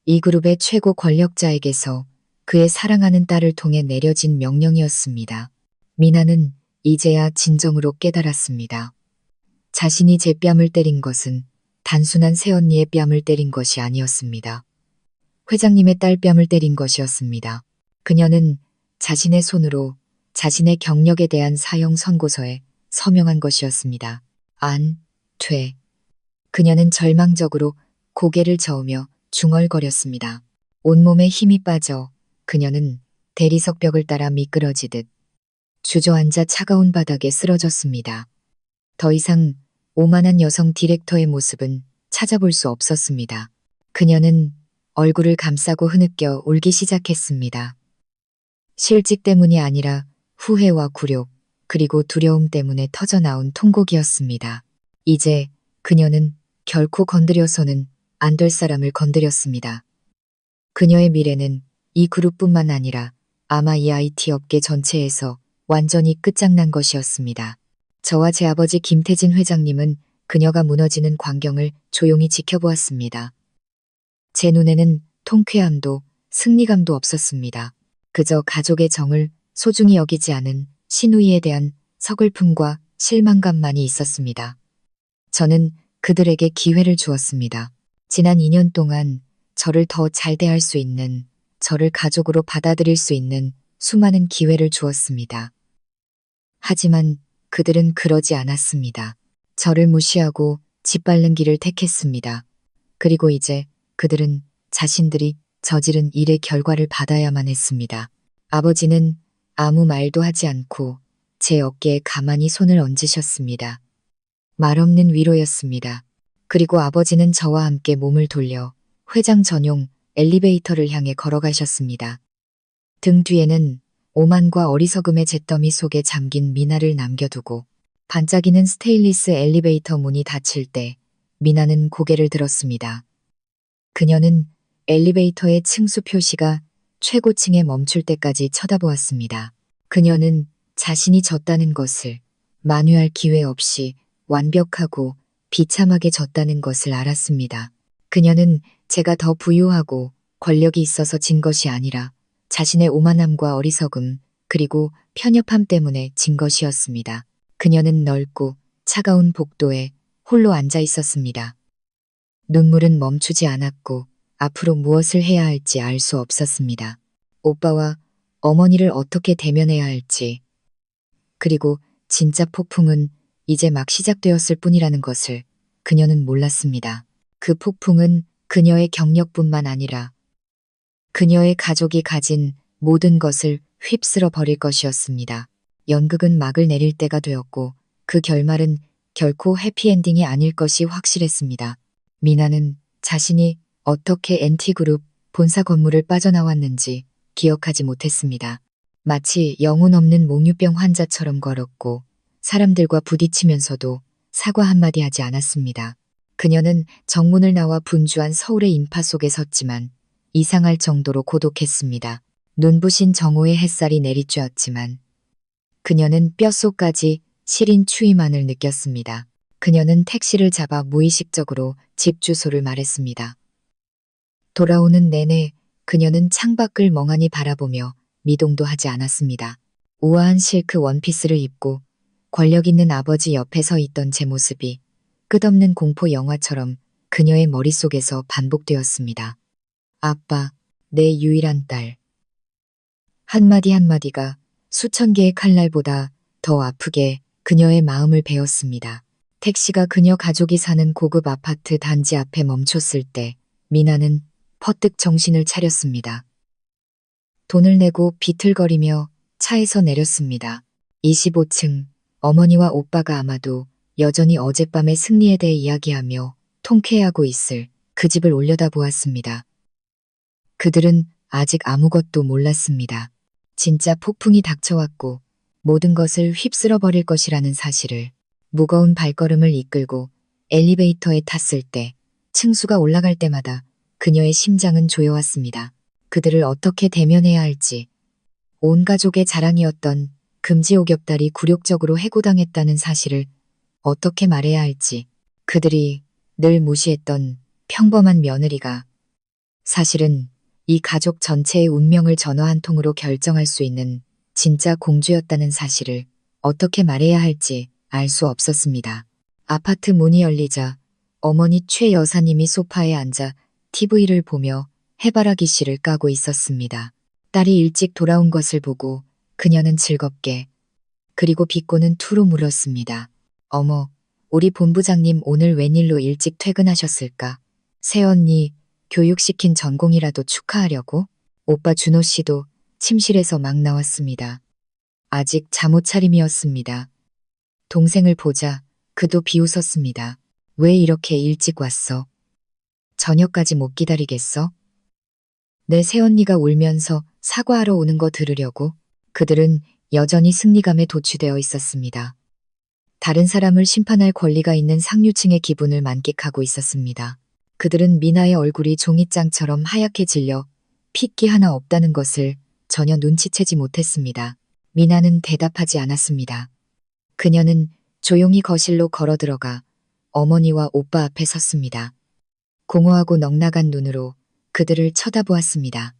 이 그룹의 최고 권력자에게서 그의 사랑하는 딸을 통해 내려진 명령이었습니다. 미나는 이제야 진정으로 깨달았습니다. 자신이 제 뺨을 때린 것은 단순한 새언니의 뺨을 때린 것이 아니었습니다. 회장님의 딸 뺨을 때린 것이었습니다. 그녀는 자신의 손으로 자신의 경력에 대한 사형 선고서에 서명한 것이었습니다. 안 돼. 그녀는 절망적으로 고개를 저으며 중얼거렸습니다. 온몸에 힘이 빠져 그녀는 대리석 벽을 따라 미끄러지듯 주저앉아 차가운 바닥에 쓰러졌습니다. 더 이상 오만한 여성 디렉터의 모습은 찾아볼 수 없었습니다. 그녀는 얼굴을 감싸고 흐느껴 울기 시작했습니다. 실직 때문이 아니라 후회와 굴욕, 그리고 두려움 때문에 터져나온 통곡이었습니다. 이제 그녀는 결코 건드려서는 안 될 사람을 건드렸습니다. 그녀의 미래는 이 그룹뿐만 아니라 아마 이 IT 업계 전체에서 완전히 끝장난 것이었습니다. 저와 제 아버지 김태진 회장님은 그녀가 무너지는 광경을 조용히 지켜보았습니다. 제 눈에는 통쾌함도 승리감도 없었습니다. 그저 가족의 정을 소중히 여기지 않은 시누이에 대한 서글픔과 실망감만이 있었습니다. 저는 그들에게 기회를 주었습니다. 지난 2년 동안 저를 더 잘 대할 수 있는, 저를 가족으로 받아들일 수 있는 수많은 기회를 주었습니다. 하지만 그들은 그러지 않았습니다. 저를 무시하고 짓밟는 길을 택했습니다. 그리고 이제 그들은 자신들이 저지른 일의 결과를 받아야만 했습니다. 아버지는 아무 말도 하지 않고 제 어깨에 가만히 손을 얹으셨습니다. 말없는 위로였습니다. 그리고 아버지는 저와 함께 몸을 돌려 회장 전용 엘리베이터를 향해 걸어가셨습니다. 등 뒤에는 오만과 어리석음의 잿더미 속에 잠긴 미나를 남겨두고 반짝이는 스테인리스 엘리베이터 문이 닫힐 때 미나는 고개를 들었습니다. 그녀는 엘리베이터의 층수 표시가 최고층에 멈출 때까지 쳐다보았습니다. 그녀는 자신이 졌다는 것을 만회할 기회 없이 완벽하고 비참하게 졌다는 것을 알았습니다. 그녀는 제가 더 부유하고 권력이 있어서 진 것이 아니라 자신의 오만함과 어리석음 그리고 편협함 때문에 진 것이었습니다. 그녀는 넓고 차가운 복도에 홀로 앉아 있었습니다. 눈물은 멈추지 않았고 앞으로 무엇을 해야 할지 알 수 없었습니다. 오빠와 어머니를 어떻게 대면해야 할지, 그리고 진짜 폭풍은 이제 막 시작되었을 뿐이라는 것을 그녀는 몰랐습니다. 그 폭풍은 그녀의 경력뿐만 아니라 그녀의 가족이 가진 모든 것을 휩쓸어 버릴 것이었습니다. 연극은 막을 내릴 때가 되었고 그 결말은 결코 해피엔딩이 아닐 것이 확실했습니다. 미나는 자신이 어떻게 NT그룹 본사 건물을 빠져나왔는지 기억하지 못했습니다. 마치 영혼 없는 몽유병 환자처럼 걸었고 사람들과 부딪히면서도 사과 한마디 하지 않았습니다. 그녀는 정문을 나와 분주한 서울의 인파 속에 섰지만 이상할 정도로 고독했습니다. 눈부신 정오의 햇살이 내리쬐었지만 그녀는 뼛속까지 시린 추위만을 느꼈습니다. 그녀는 택시를 잡아 무의식적으로 집 주소를 말했습니다. 돌아오는 내내 그녀는 창밖을 멍하니 바라보며 미동도 하지 않았습니다. 우아한 실크 원피스를 입고 권력 있는 아버지 옆에 서 있던 제 모습이 끝없는 공포 영화처럼 그녀의 머릿속에서 반복되었습니다. 아빠, 내 유일한 딸. 한마디 한마디가 수천 개의 칼날보다 더 아프게 그녀의 마음을 베었습니다. 택시가 그녀 가족이 사는 고급 아파트 단지 앞에 멈췄을 때 미나는 퍼뜩 정신을 차렸습니다. 돈을 내고 비틀거리며 차에서 내렸습니다. 25층 어머니와 오빠가 아마도 여전히 어젯밤의 승리에 대해 이야기하며 통쾌해하고 있을 그 집을 올려다보았습니다. 그들은 아직 아무것도 몰랐습니다. 진짜 폭풍이 닥쳐왔고 모든 것을 휩쓸어 버릴 것이라는 사실을. 무거운 발걸음을 이끌고 엘리베이터에 탔을 때 층수가 올라갈 때마다 그녀의 심장은 조여왔습니다. 그들을 어떻게 대면해야 할지, 온 가족의 자랑이었던 금지 오겹달이 굴욕적으로 해고당했다는 사실을 어떻게 말해야 할지, 그들이 늘 무시했던 평범한 며느리가 사실은 이 가족 전체의 운명을 전화 한 통으로 결정할 수 있는 진짜 공주였다는 사실을 어떻게 말해야 할지 알 수 없었습니다. 아파트 문이 열리자 어머니 최 여사님이 소파에 앉아 TV를 보며 해바라기 씨를 까고 있었습니다. 딸이 일찍 돌아온 것을 보고 그녀는 즐겁게 그리고 비꼬는 투로 물었습니다. 어머, 우리 본부장님 오늘 웬일로 일찍 퇴근하셨을까? 새언니 교육시킨 전공이라도 축하하려고? 오빠 준호 씨도 침실에서 막 나왔습니다. 아직 잠옷 차림이었습니다. 동생을 보자 그도 비웃었습니다. 왜 이렇게 일찍 왔어? 저녁까지 못 기다리겠어? 내 새언니가 울면서 사과하러 오는 거 들으려고. 그들은 여전히 승리감에 도취되어 있었습니다. 다른 사람을 심판할 권리가 있는 상류층의 기분을 만끽하고 있었습니다. 그들은 미나의 얼굴이 종이장처럼 하얗게 질려 핏기 하나 없다는 것을 전혀 눈치채지 못했습니다. 미나는 대답하지 않았습니다. 그녀는 조용히 거실로 걸어 들어가 어머니와 오빠 앞에 섰습니다. 공허하고 넉나간 눈으로 그들을 쳐다보았습니다.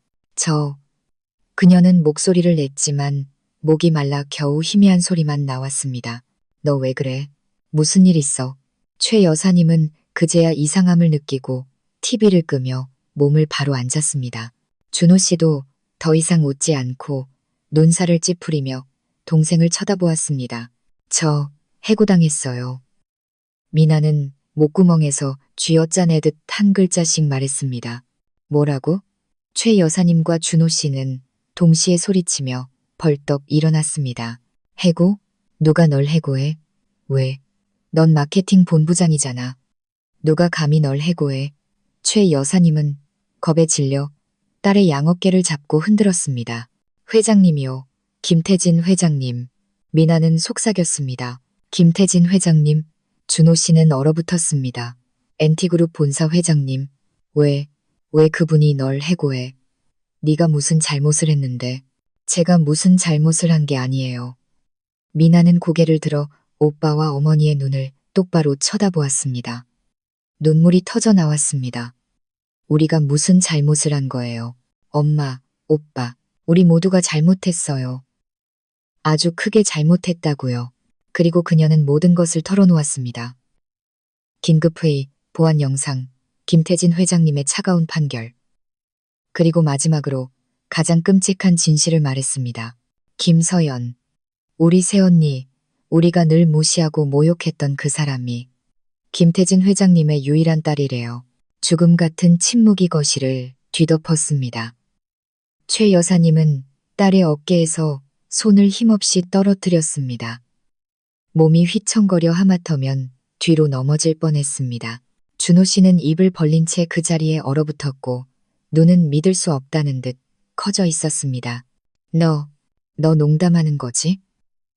그녀는 목소리를 냈지만 목이 말라 겨우 희미한 소리만 나왔습니다. 너 왜 그래? 무슨 일 있어? 최 여사님은 그제야 이상함을 느끼고 TV를 끄며 몸을 바로 앉았습니다. 준호 씨도 더 이상 웃지 않고 눈살을 찌푸리며 동생을 쳐다보았습니다. 저 해고당했어요. 미나는 목구멍에서 쥐어짜내듯 한 글자씩 말했습니다. 뭐라고? 최 여사님과 준호 씨는 동시에 소리치며 벌떡 일어났습니다. 해고? 누가 널 해고해? 왜? 넌 마케팅 본부장이잖아. 누가 감히 널 해고해? 최 여사님은 겁에 질려 딸의 양어깨를 잡고 흔들었습니다. 회장님이요. 김태진 회장님. 미나는 속삭였습니다. 김태진 회장님. 준호 씨는 얼어붙었습니다. NT그룹 본사 회장님. 왜 그분이 널 해고해? 네가 무슨 잘못을 했는데. 제가 무슨 잘못을 한 게 아니에요. 미나는 고개를 들어 오빠와 어머니의 눈을 똑바로 쳐다보았습니다. 눈물이 터져 나왔습니다. 우리가 무슨 잘못을 한 거예요. 엄마, 오빠, 우리 모두가 잘못했어요. 아주 크게 잘못했다고요. 그리고 그녀는 모든 것을 털어놓았습니다. 긴급회의, 보안 영상, 김태진 회장님의 차가운 판결. 그리고 마지막으로 가장 끔찍한 진실을 말했습니다. 김서연. 우리 새언니, 우리가 늘 무시하고 모욕했던 그 사람이 김태진 회장님의 유일한 딸이래요. 죽음 같은 침묵이 거실을 뒤덮었습니다. 최 여사님은 딸의 어깨에서 손을 힘없이 떨어뜨렸습니다. 몸이 휘청거려 하마터면 뒤로 넘어질 뻔했습니다. 준호 씨는 입을 벌린 채 그 자리에 얼어붙었고 눈은 믿을 수 없다는 듯 커져 있었습니다. 너 농담하는 거지?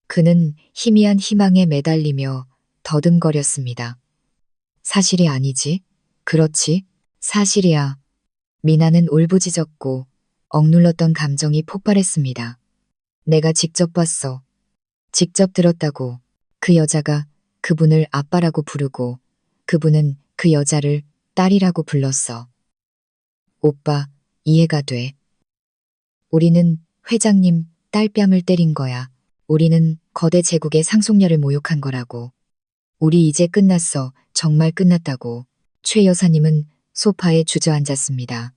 그는 희미한 희망에 매달리며 더듬거렸습니다. 사실이 아니지? 그렇지? 사실이야. 미나는 울부짖었고 억눌렀던 감정이 폭발했습니다. 내가 직접 봤어. 직접 들었다고. 그 여자가 그분을 아빠라고 부르고 그분은 그 여자를 딸이라고 불렀어. 오빠, 이해가 돼. 우리는 회장님 딸뺨을 때린 거야. 우리는 거대 제국의 상속녀를 모욕한 거라고. 우리 이제 끝났어. 정말 끝났다고. 최 여사님은 소파에 주저앉았습니다.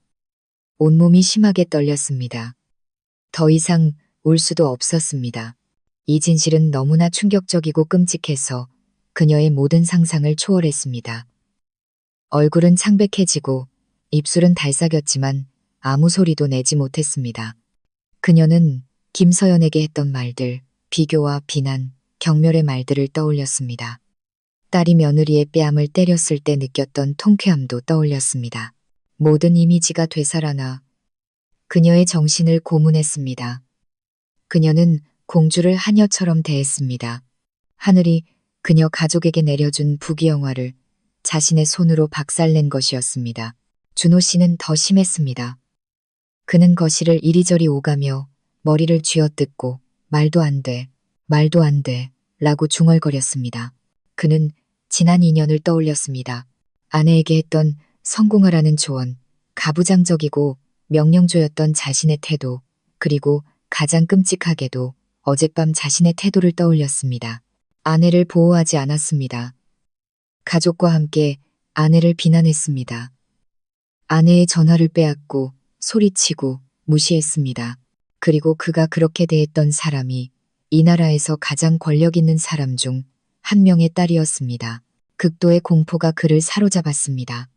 온몸이 심하게 떨렸습니다. 더 이상 울 수도 없었습니다. 이 진실은 너무나 충격적이고 끔찍해서 그녀의 모든 상상을 초월했습니다. 얼굴은 창백해지고 입술은 달싹였지만 아무 소리도 내지 못했습니다. 그녀는 김서연에게 했던 말들, 비교와 비난, 경멸의 말들을 떠올렸습니다. 딸이 며느리의 뺨을 때렸을 때 느꼈던 통쾌함도 떠올렸습니다. 모든 이미지가 되살아나 그녀의 정신을 고문했습니다. 그녀는 공주를 하녀처럼 대했습니다. 하늘이 그녀 가족에게 내려준 부귀영화를 자신의 손으로 박살낸 것이었습니다. 준호 씨는 더 심했습니다. 그는 거실을 이리저리 오가며 머리를 쥐어뜯고 말도 안 돼, 말도 안 돼 라고 중얼거렸습니다. 그는 지난 2년을 떠올렸습니다. 아내에게 했던 성공하라는 조언, 가부장적이고 명령조였던 자신의 태도, 그리고 가장 끔찍하게도 어젯밤 자신의 태도를 떠올렸습니다. 아내를 보호하지 않았습니다. 가족과 함께 아내를 비난했습니다. 아내의 전화를 빼앗고 소리치고 무시했습니다. 그리고 그가 그렇게 대했던 사람이 이 나라에서 가장 권력 있는 사람 중 한 명의 딸이었습니다. 극도의 공포가 그를 사로잡았습니다.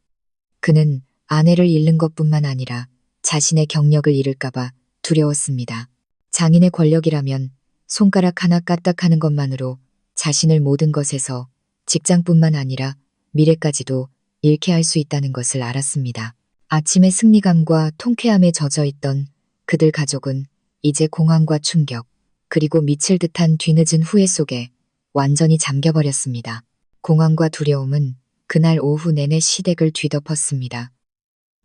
그는 아내를 잃는 것뿐만 아니라 자신의 경력을 잃을까봐 두려웠습니다. 장인의 권력이라면 손가락 하나 까딱하는 것만으로 자신을 모든 것에서 직장뿐만 아니라 미래까지도 잃게 할 수 있다는 것을 알았습니다. 아침의 승리감과 통쾌함에 젖어있던 그들 가족은 이제 공황과 충격, 그리고 미칠 듯한 뒤늦은 후회 속에 완전히 잠겨버렸습니다. 공황과 두려움은 그날 오후 내내 시댁을 뒤덮었습니다.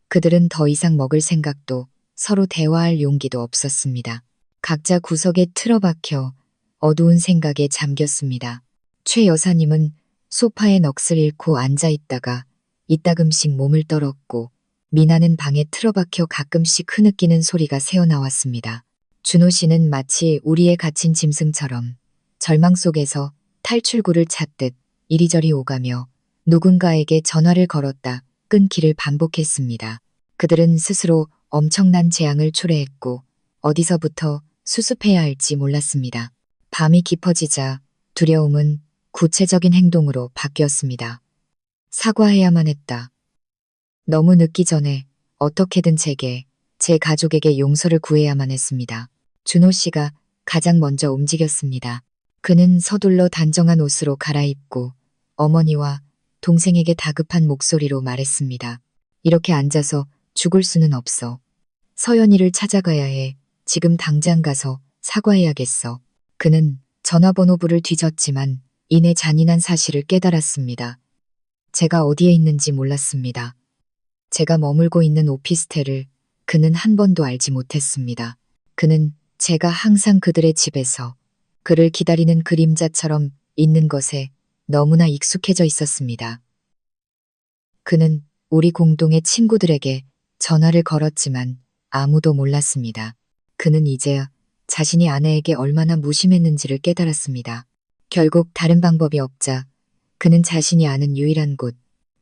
그들은 더 이상 먹을 생각도 서로 대화할 용기도 없었습니다. 각자 구석에 틀어박혀 어두운 생각에 잠겼습니다. 최 여사님은 소파에 넋을 잃고 앉아 있다가 이따금씩 몸을 떨었고 미나는 방에 틀어박혀 가끔씩 흐느끼는 소리가 새어나왔습니다. 준호 씨는 마치 우리에 갇힌 짐승처럼 절망 속에서 탈출구를 찾듯 이리저리 오가며 누군가에게 전화를 걸었다 끊기를 반복했습니다. 그들은 스스로 엄청난 재앙을 초래했고 어디서부터 수습해야 할지 몰랐습니다. 밤이 깊어지자 두려움은 구체적인 행동으로 바뀌었습니다. 사과해야만 했다. 너무 늦기 전에 어떻게든 제게, 제 가족에게 용서를 구해야만 했습니다. 준호 씨가 가장 먼저 움직였습니다. 그는 서둘러 단정한 옷으로 갈아입고 어머니와 동생에게 다급한 목소리로 말했습니다. 이렇게 앉아서 죽을 수는 없어. 서연이를 찾아가야 해. 지금 당장 가서 사과해야겠어. 그는 전화번호부를 뒤졌지만 이내 잔인한 사실을 깨달았습니다. 제가 어디에 있는지 몰랐습니다. 제가 머물고 있는 오피스텔을 그는 한 번도 알지 못했습니다. 그는 제가 항상 그들의 집에서 그를 기다리는 그림자처럼 있는 것에 너무나 익숙해져 있었습니다. 그는 우리 공동의 친구들에게 전화를 걸었지만 아무도 몰랐습니다. 그는 이제야 자신이 아내에게 얼마나 무심했는지를 깨달았습니다. 결국 다른 방법이 없자 그는 자신이 아는 유일한 곳,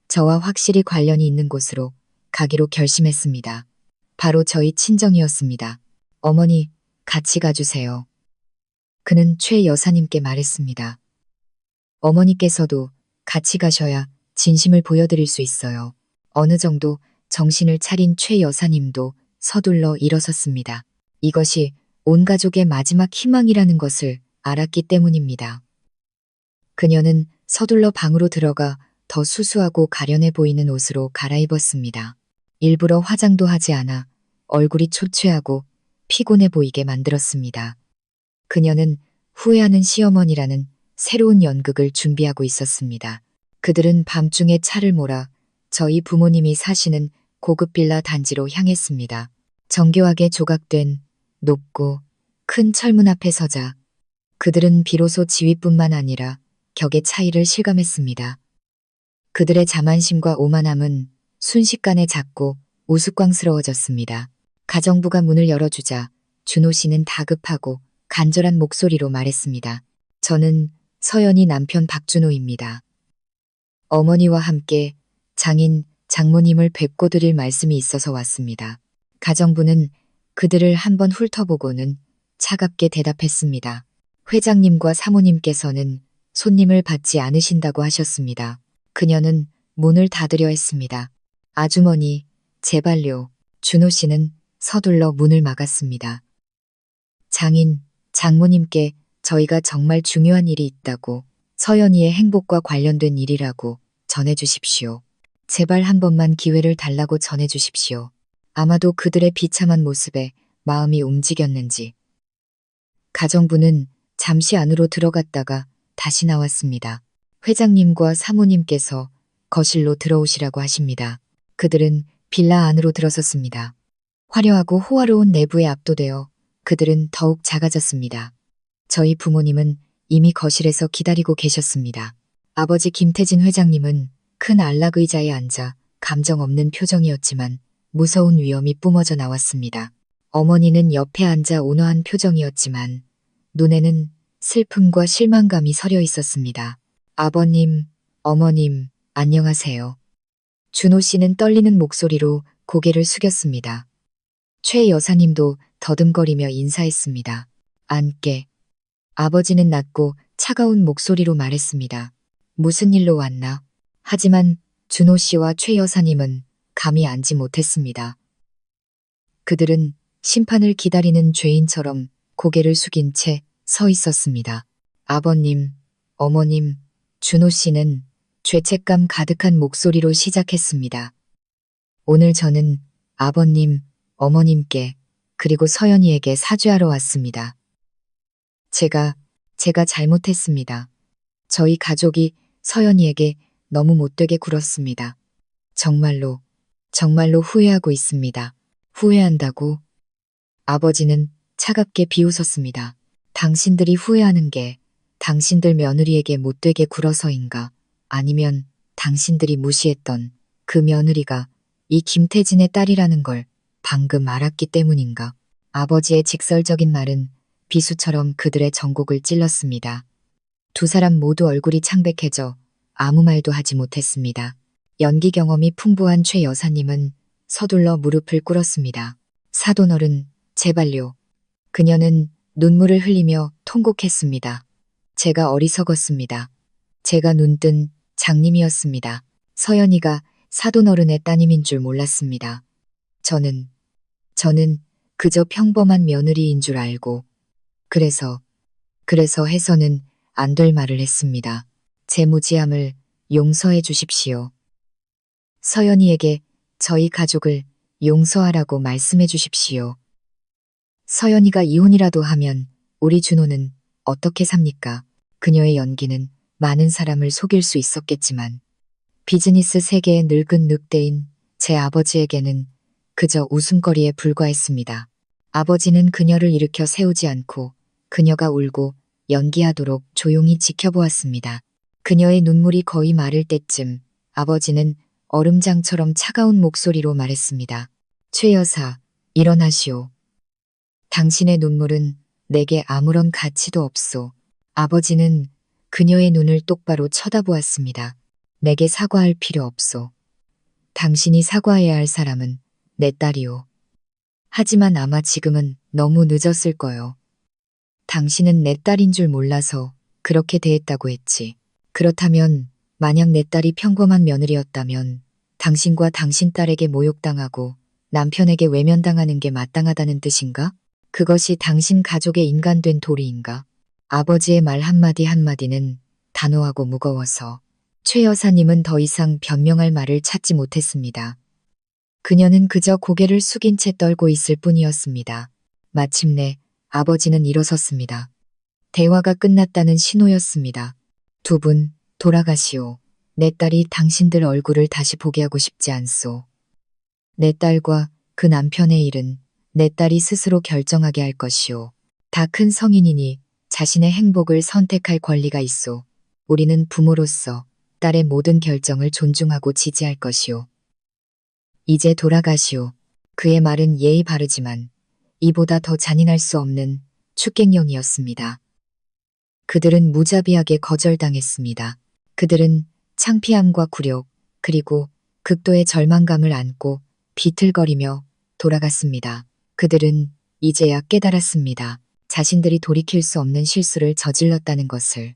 저와 확실히 관련이 있는 곳으로 가기로 결심했습니다. 바로 저희 친정이었습니다. 어머니, 같이 가주세요. 그는 최 여사님께 말했습니다. 어머니께서도 같이 가셔야 진심을 보여드릴 수 있어요. 어느 정도 정신을 차린 최 여사님도 서둘러 일어섰습니다. 이것이 온 가족의 마지막 희망이라는 것을 알았기 때문입니다. 그녀는 서둘러 방으로 들어가 더 수수하고 가련해 보이는 옷으로 갈아입었습니다. 일부러 화장도 하지 않아 얼굴이 초췌하고 피곤해 보이게 만들었습니다. 그녀는 후회하는 시어머니라는 새로운 연극을 준비하고 있었습니다. 그들은 밤중에 차를 몰아 저희 부모님이 사시는 고급 빌라 단지로 향했습니다. 정교하게 조각된 높고 큰 철문 앞에 서자 그들은 비로소 지위뿐만 아니라 격의 차이를 실감했습니다. 그들의 자만심과 오만함은 순식간에 작고 우스꽝스러워졌습니다. 가정부가 문을 열어주자 준호 씨는 다급하고 간절한 목소리로 말했습니다. 저는 서연이 남편 박준호입니다. 어머니와 함께 장인, 장모님을 뵙고 드릴 말씀이 있어서 왔습니다. 가정부는 그들을 한번 훑어보고는 차갑게 대답했습니다. 회장님과 사모님께서는 손님을 받지 않으신다고 하셨습니다. 그녀는 문을 닫으려 했습니다. 아주머니, 제발요. 준호 씨는 서둘러 문을 막았습니다. 장인, 장모님께 저희가 정말 중요한 일이 있다고, 서연이의 행복과 관련된 일이라고 전해주십시오. 제발 한 번만 기회를 달라고 전해주십시오. 아마도 그들의 비참한 모습에 마음이 움직였는지. 가정부는 잠시 안으로 들어갔다가 다시 나왔습니다. 회장님과 사모님께서 거실로 들어오시라고 하십니다. 그들은 빌라 안으로 들어섰습니다. 화려하고 호화로운 내부에 압도되어 그들은 더욱 작아졌습니다. 저희 부모님은 이미 거실에서 기다리고 계셨습니다. 아버지 김태진 회장님은 큰 안락 의자에 앉아 감정 없는 표정이었지만 무서운 위험이 뿜어져 나왔습니다. 어머니는 옆에 앉아 온화한 표정이었지만 눈에는 슬픔과 실망감이 서려 있었습니다. 아버님, 어머님, 안녕하세요. 준호 씨는 떨리는 목소리로 고개를 숙였습니다. 최 여사님도 더듬거리며 인사했습니다. 앉게. 아버지는 낮고 차가운 목소리로 말했습니다. 무슨 일로 왔나? 하지만 준호 씨와 최 여사님은 감히 앉지 못했습니다. 그들은 심판을 기다리는 죄인처럼 고개를 숙인 채 서 있었습니다. 아버님, 어머님, 준호 씨는 죄책감 가득한 목소리로 시작했습니다. 오늘 저는 아버님, 어머님께 그리고 서연이에게 사죄하러 왔습니다. 제가 잘못했습니다. 저희 가족이 서연이에게 너무 못되게 굴었습니다. 정말로 후회하고 있습니다. 후회한다고? 아버지는 차갑게 비웃었습니다. 당신들이 후회하는 게 당신들 며느리에게 못되게 굴어서인가? 아니면 당신들이 무시했던 그 며느리가 이 김태진의 딸이라는 걸 방금 알았기 때문인가? 아버지의 직설적인 말은 비수처럼 그들의 전곡을 찔렀습니다. 두 사람 모두 얼굴이 창백해져 아무 말도 하지 못했습니다. 연기 경험이 풍부한 최 여사님은 서둘러 무릎을 꿇었습니다. 사돈어른, 제발요. 그녀는 눈물을 흘리며 통곡했습니다. 제가 어리석었습니다. 제가 눈뜬 장님이었습니다. 서연이가 사돈어른의 따님인 줄 몰랐습니다. 저는 그저 평범한 며느리인 줄 알고 그래서 해서는 안 될 말을 했습니다. 제 무지함을 용서해 주십시오. 서연이에게 저희 가족을 용서하라고 말씀해 주십시오. 서연이가 이혼이라도 하면 우리 준호는 어떻게 삽니까? 그녀의 연기는 많은 사람을 속일 수 있었겠지만 비즈니스 세계의 늙은 늑대인 제 아버지에게는 그저 웃음거리에 불과했습니다. 아버지는 그녀를 일으켜 세우지 않고 그녀가 울고 연기하도록 조용히 지켜보았습니다. 그녀의 눈물이 거의 마를 때쯤 아버지는 얼음장처럼 차가운 목소리로 말했습니다. 최 여사, 일어나시오. 당신의 눈물은 내게 아무런 가치도 없소. 아버지는 그녀의 눈을 똑바로 쳐다보았습니다. 내게 사과할 필요 없소. 당신이 사과해야 할 사람은 내 딸이오. 하지만 아마 지금은 너무 늦었을 거요. 당신은 내 딸인 줄 몰라서 그렇게 대했다고 했지. 그렇다면 만약 내 딸이 평범한 며느리였다면 당신과 당신 딸에게 모욕당하고 남편에게 외면당하는 게 마땅하다는 뜻인가? 그것이 당신 가족의 인간된 도리인가? 아버지의 말 한마디 한마디는 단호하고 무거워서 최 여사님은 더 이상 변명할 말을 찾지 못했습니다. 그녀는 그저 고개를 숙인 채 떨고 있을 뿐이었습니다. 마침내 아버지는 일어섰습니다. 대화가 끝났다는 신호였습니다. 두 분 돌아가시오. 내 딸이 당신들 얼굴을 다시 보게 하고 싶지 않소. 내 딸과 그 남편의 일은 내 딸이 스스로 결정하게 할 것이오. 다 큰 성인이니 자신의 행복을 선택할 권리가 있소. 우리는 부모로서 딸의 모든 결정을 존중하고 지지할 것이오. 이제 돌아가시오. 그의 말은 예의 바르지만 이보다 더 잔인할 수 없는 축객령이었습니다. 그들은 무자비하게 거절당했습니다. 그들은 창피함과 굴욕 그리고 극도의 절망감을 안고 비틀거리며 돌아갔습니다. 그들은 이제야 깨달았습니다. 자신들이 돌이킬 수 없는 실수를 저질렀다는 것을.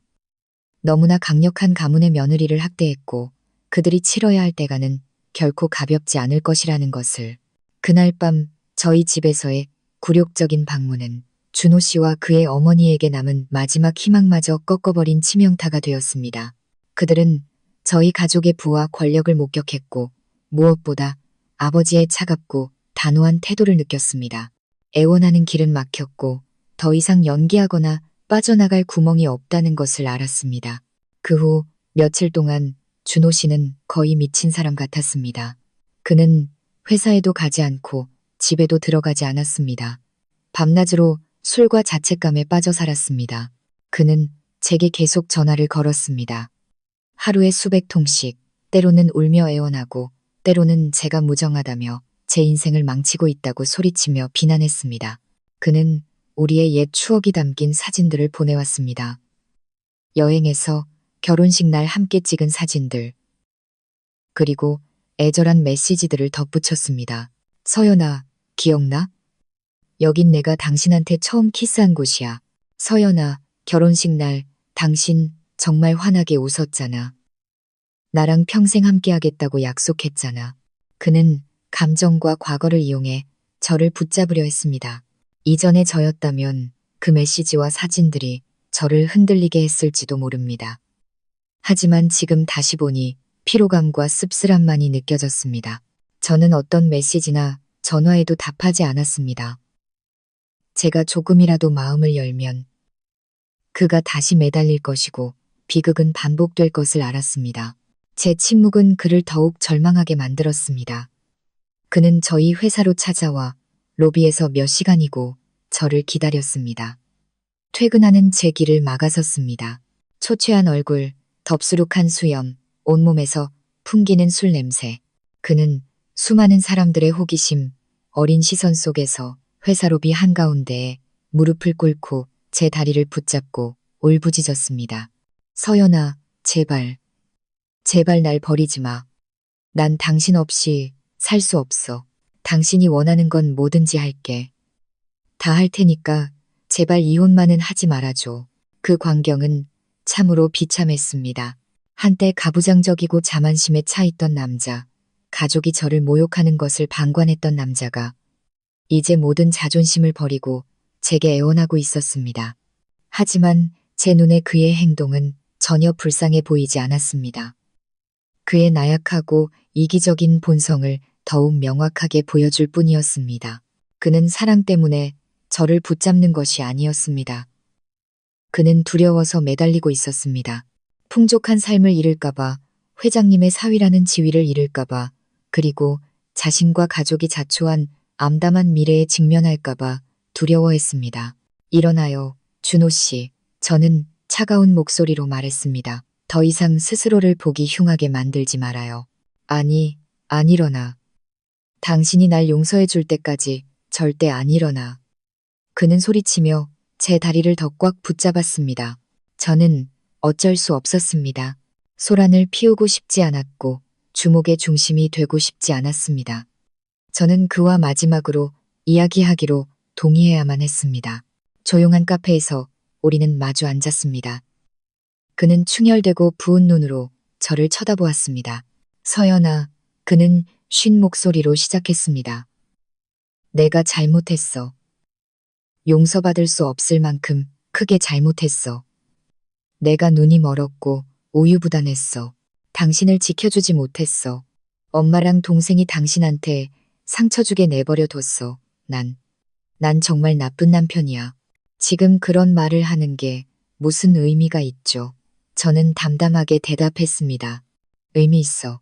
너무나 강력한 가문의 며느리를 학대했고 그들이 치러야 할 대가는 결코 가볍지 않을 것이라는 것을. 그날 밤 저희 집에서의 굴욕적인 방문은 준호 씨와 그의 어머니에게 남은 마지막 희망마저 꺾어버린 치명타가 되었습니다. 그들은 저희 가족의 부와 권력을 목격했고 무엇보다 아버지의 차갑고 단호한 태도를 느꼈습니다. 애원하는 길은 막혔고 더 이상 연기하거나 빠져나갈 구멍이 없다는 것을 알았습니다. 그 후 며칠 동안 준호 씨는 거의 미친 사람 같았습니다. 그는 회사에도 가지 않고 집에도 들어가지 않았습니다. 밤낮으로 술과 자책감에 빠져 살았습니다. 그는 제게 계속 전화를 걸었습니다. 하루에 수백 통씩, 때로는 울며 애원하고 때로는 제가 무정하다며 제 인생을 망치고 있다고 소리치며 비난했습니다. 그는 우리의 옛 추억이 담긴 사진들을 보내왔습니다. 여행에서 결혼식 날 함께 찍은 사진들. 그리고 애절한 메시지들을 덧붙였습니다. 서연아, 기억나? 여긴 내가 당신한테 처음 키스한 곳이야. 서연아, 결혼식 날 당신 정말 환하게 웃었잖아. 나랑 평생 함께 하겠다고 약속했잖아. 그는 감정과 과거를 이용해 저를 붙잡으려 했습니다. 이전의 저였다면 그 메시지와 사진들이 저를 흔들리게 했을지도 모릅니다. 하지만 지금 다시 보니 피로감과 씁쓸함만이 느껴졌습니다. 저는 어떤 메시지나 전화에도 답하지 않았습니다. 제가 조금이라도 마음을 열면 그가 다시 매달릴 것이고 비극은 반복될 것을 알았습니다. 제 침묵은 그를 더욱 절망하게 만들었습니다. 그는 저희 회사로 찾아와 로비에서 몇 시간이고 저를 기다렸습니다. 퇴근하는 제 길을 막아섰습니다. 초췌한 얼굴, 덥수룩한 수염, 온몸에서 풍기는 술 냄새. 그는 수많은 사람들의 호기심, 어린 시선 속에서 회사로비 한가운데에 무릎을 꿇고 제 다리를 붙잡고 울부짖었습니다. 서연아, 제발, 제발 날 버리지 마. 난 당신 없이 살 수 없어. 당신이 원하는 건 뭐든지 할게. 다 할 테니까 제발 이혼만은 하지 말아줘. 그 광경은 참으로 비참했습니다. 한때 가부장적이고 자만심에 차 있던 남자, 가족이 저를 모욕하는 것을 방관했던 남자가 이제 모든 자존심을 버리고 제게 애원하고 있었습니다. 하지만 제 눈에 그의 행동은 전혀 불쌍해 보이지 않았습니다. 그의 나약하고 이기적인 본성을 더욱 명확하게 보여줄 뿐이었습니다. 그는 사랑 때문에 저를 붙잡는 것이 아니었습니다. 그는 두려워서 매달리고 있었습니다. 풍족한 삶을 잃을까봐, 회장님의 사위라는 지위를 잃을까봐, 그리고 자신과 가족이 자초한 암담한 미래에 직면할까봐 두려워했습니다. 일어나요, 준호 씨. 저는 차가운 목소리로 말했습니다. 더 이상 스스로를 보기 흉하게 만들지 말아요. 아니, 안 일어나. 당신이 날 용서해 줄 때까지 절대 안 일어나. 그는 소리치며 제 다리를 더 꽉 붙잡았습니다. 저는 어쩔 수 없었습니다. 소란을 피우고 싶지 않았고 주목의 중심이 되고 싶지 않았습니다. 저는 그와 마지막으로 이야기하기로 동의해야만 했습니다. 조용한 카페에서 우리는 마주 앉았습니다. 그는 충혈되고 부은 눈으로 저를 쳐다보았습니다. 서연아, 그는 쉰 목소리로 시작했습니다. 내가 잘못했어. 용서받을 수 없을 만큼 크게 잘못했어. 내가 눈이 멀었고 우유부단했어. 당신을 지켜주지 못했어. 엄마랑 동생이 당신한테 상처 주게 내버려 뒀어. 난 정말 나쁜 남편이야. 지금 그런 말을 하는 게 무슨 의미가 있죠? 저는 담담하게 대답했습니다. 의미 있어.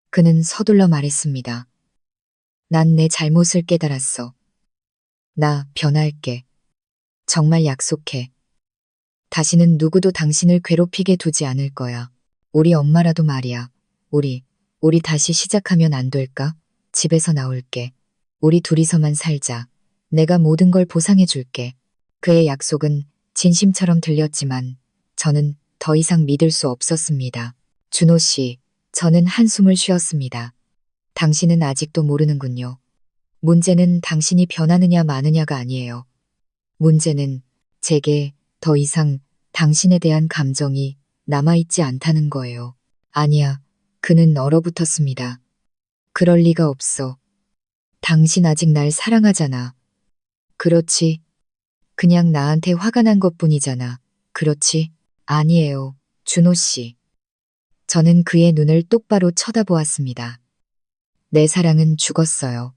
그는 서둘러 말했습니다. 난 내 잘못을 깨달았어. 나 변할게. 정말 약속해. 다시는 누구도 당신을 괴롭히게 두지 않을 거야. 우리 엄마라도 말이야. 우리 다시 시작하면 안 될까? 집에서 나올게. 우리 둘이서만 살자. 내가 모든 걸 보상해 줄게. 그의 약속은 진심처럼 들렸지만 저는 더 이상 믿을 수 없었습니다. 준호 씨, 저는 한숨을 쉬었습니다. 당신은 아직도 모르는군요. 문제는 당신이 변하느냐 마느냐가 아니에요. 문제는 제게 더 이상 당신에 대한 감정이 남아있지 않다는 거예요. 아니야. 그는 얼어붙었습니다. 그럴 리가 없어. 당신 아직 날 사랑하잖아. 그렇지. 그냥 나한테 화가 난 것뿐이잖아. 그렇지? 아니에요. 준호 씨. 저는 그의 눈을 똑바로 쳐다보았습니다. 내 사랑은 죽었어요.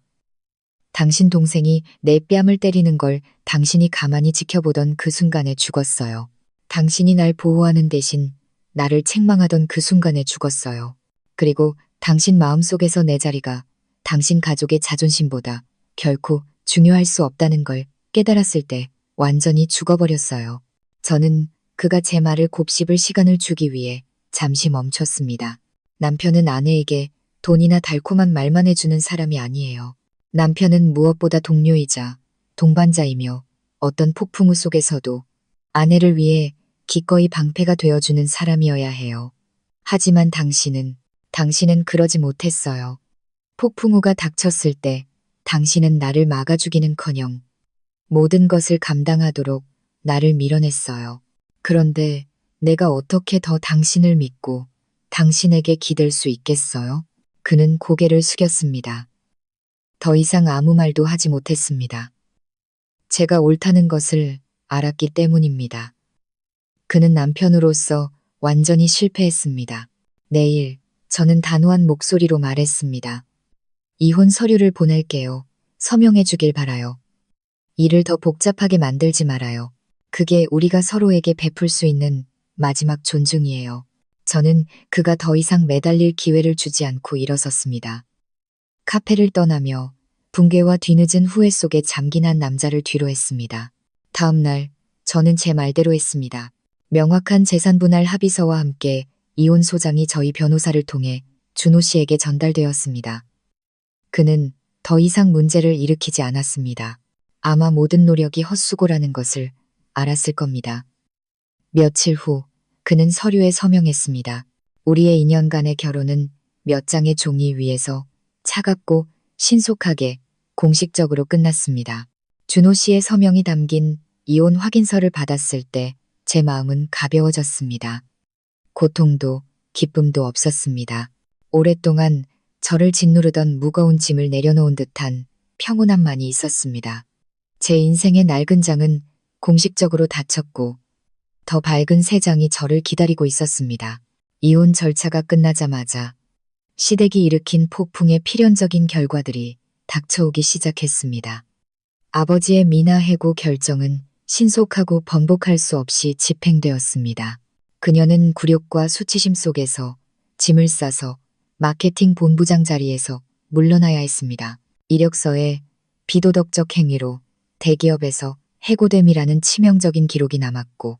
당신 동생이 내 뺨을 때리는 걸 당신이 가만히 지켜보던 그 순간에 죽었어요. 당신이 날 보호하는 대신 나를 책망하던 그 순간에 죽었어요. 그리고 당신 마음속에서 내 자리가 당신 가족의 자존심보다 결코 중요할 수 없다는 걸 깨달았을 때 완전히 죽어버렸어요. 저는 그가 제 말을 곱씹을 시간을 주기 위해 잠시 멈췄습니다. 남편은 아내에게 돈이나 달콤한 말만 해주는 사람이 아니에요. 남편은 무엇보다 동료이자 동반자이며 어떤 폭풍우 속에서도 아내를 위해 기꺼이 방패가 되어주는 사람이어야 해요. 하지만 당신은 그러지 못했어요. 폭풍우가 닥쳤을 때 당신은 나를 막아주기는커녕 모든 것을 감당하도록 나를 밀어냈어요. 그런데 내가 어떻게 더 당신을 믿고 당신에게 기댈 수 있겠어요? 그는 고개를 숙였습니다. 더 이상 아무 말도 하지 못했습니다. 제가 옳다는 것을 알았기 때문입니다. 그는 남편으로서 완전히 실패했습니다. 내일 저는 단호한 목소리로 말했습니다. 이혼 서류를 보낼게요. 서명해 주길 바라요. 일을 더 복잡하게 만들지 말아요. 그게 우리가 서로에게 베풀 수 있는 마지막 존중이에요. 저는 그가 더 이상 매달릴 기회를 주지 않고 일어섰습니다. 카페를 떠나며 붕괴와 뒤늦은 후회 속에 잠긴 한 남자를 뒤로 했습니다. 다음 날 저는 제 말대로 했습니다. 명확한 재산분할 합의서와 함께 이혼 소장이 저희 변호사를 통해 준호 씨에게 전달되었습니다. 그는 더 이상 문제를 일으키지 않았습니다. 아마 모든 노력이 헛수고라는 것을 알았을 겁니다. 며칠 후 그는 서류에 서명했습니다. 우리의 2년간의 결혼은 몇 장의 종이 위에서 차갑고 신속하게 공식적으로 끝났습니다. 준호 씨의 서명이 담긴 이혼 확인서를 받았을 때 제 마음은 가벼워졌습니다. 고통도 기쁨도 없었습니다. 오랫동안 저를 짓누르던 무거운 짐을 내려놓은 듯한 평온함만이 있었습니다. 제 인생의 낡은 장은 공식적으로 닫혔고 더 밝은 새 장이 저를 기다리고 있었습니다. 이혼 절차가 끝나자마자 시댁이 일으킨 폭풍의 필연적인 결과들이 닥쳐오기 시작했습니다. 아버지의 미나 해고 결정은 신속하고 번복할 수 없이 집행되었습니다. 그녀는 굴욕과 수치심 속에서 짐을 싸서 마케팅 본부장 자리에서 물러나야 했습니다. 이력서에 비도덕적 행위로 대기업에서 해고됨이라는 치명적인 기록이 남았고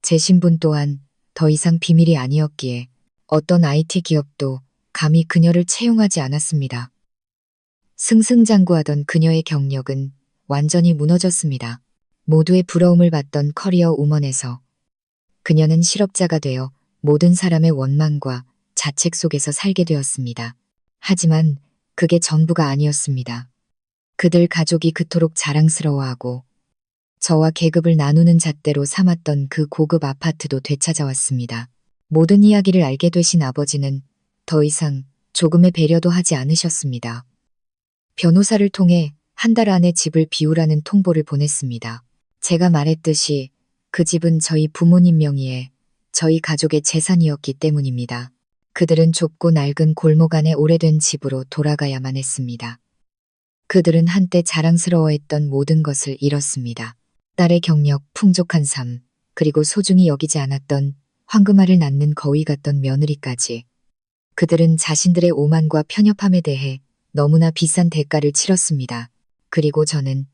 제 신분 또한 더 이상 비밀이 아니었기에 어떤 IT 기업도 감히 그녀를 채용하지 않았습니다. 승승장구하던 그녀의 경력은 완전히 무너졌습니다. 모두의 부러움을 받던 커리어 우먼에서 그녀는 실업자가 되어 모든 사람의 원망과 자책 속에서 살게 되었습니다. 하지만 그게 전부가 아니었습니다. 그들 가족이 그토록 자랑스러워하고 저와 계급을 나누는 잣대로 삼았던 그 고급 아파트도 되찾아왔습니다. 모든 이야기를 알게 되신 아버지는 더 이상 조금의 배려도 하지 않으셨습니다. 변호사를 통해 한 달 안에 집을 비우라는 통보를 보냈습니다. 제가 말했듯이 그 집은 저희 부모님 명의의 저희 가족의 재산이었기 때문입니다. 그들은 좁고 낡은 골목 안의 오래된 집으로 돌아가야만 했습니다. 그들은 한때 자랑스러워했던 모든 것을 잃었습니다. 딸의 경력, 풍족한 삶, 그리고 소중히 여기지 않았던 황금알을 낳는 거위 같던 며느리까지. 그들은 자신들의 오만과 편협함에 대해 너무나 비싼 대가를 치렀습니다. 그리고 저는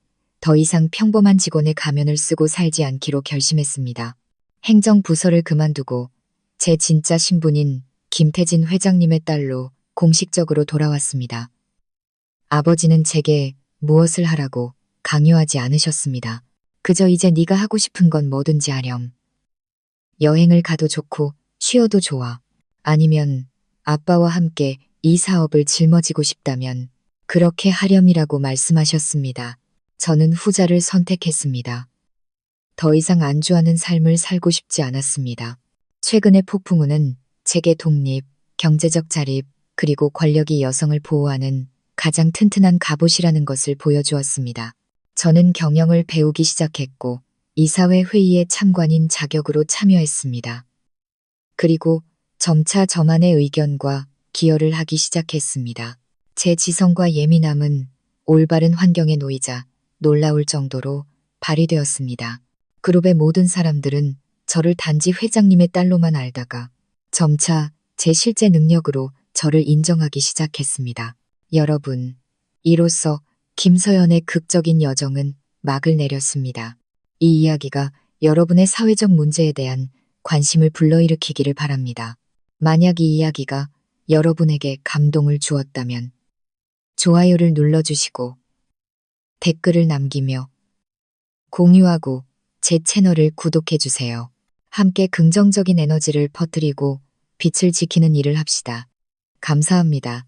더 이상 평범한 직원의 가면을 쓰고 살지 않기로 결심했습니다. 행정부서를 그만두고 제 진짜 신분인 김태진 회장님의 딸로 공식적으로 돌아왔습니다. 아버지는 제게 무엇을 하라고 강요하지 않으셨습니다. 그저 이제 네가 하고 싶은 건 뭐든지 하렴. 여행을 가도 좋고 쉬어도 좋아. 아니면 아빠와 함께 이 사업을 짊어지고 싶다면 그렇게 하렴이라고 말씀하셨습니다. 저는 후자를 선택했습니다. 더 이상 안주하는 삶을 살고 싶지 않았습니다. 최근의 폭풍우는 제게 독립, 경제적 자립, 그리고 권력이 여성을 보호하는 가장 튼튼한 갑옷이라는 것을 보여주었습니다. 저는 경영을 배우기 시작했고 이사회 회의에 참관인 자격으로 참여했습니다. 그리고 점차 저만의 의견과 기여를 하기 시작했습니다. 제 지성과 예민함은 올바른 환경에 놓이자 놀라울 정도로 발휘되었습니다. 그룹의 모든 사람들은 저를 단지 회장님의 딸로만 알다가 점차 제 실제 능력으로 저를 인정하기 시작했습니다. 여러분, 이로써 김서연의 극적인 여정은 막을 내렸습니다. 이 이야기가 여러분의 사회적 문제에 대한 관심을 불러일으키기를 바랍니다. 만약 이 이야기가 여러분에게 감동을 주었다면 좋아요를 눌러주시고 댓글을 남기며 공유하고 제 채널을 구독해주세요. 함께 긍정적인 에너지를 퍼뜨리고 빛을 지키는 일을 합시다. 감사합니다.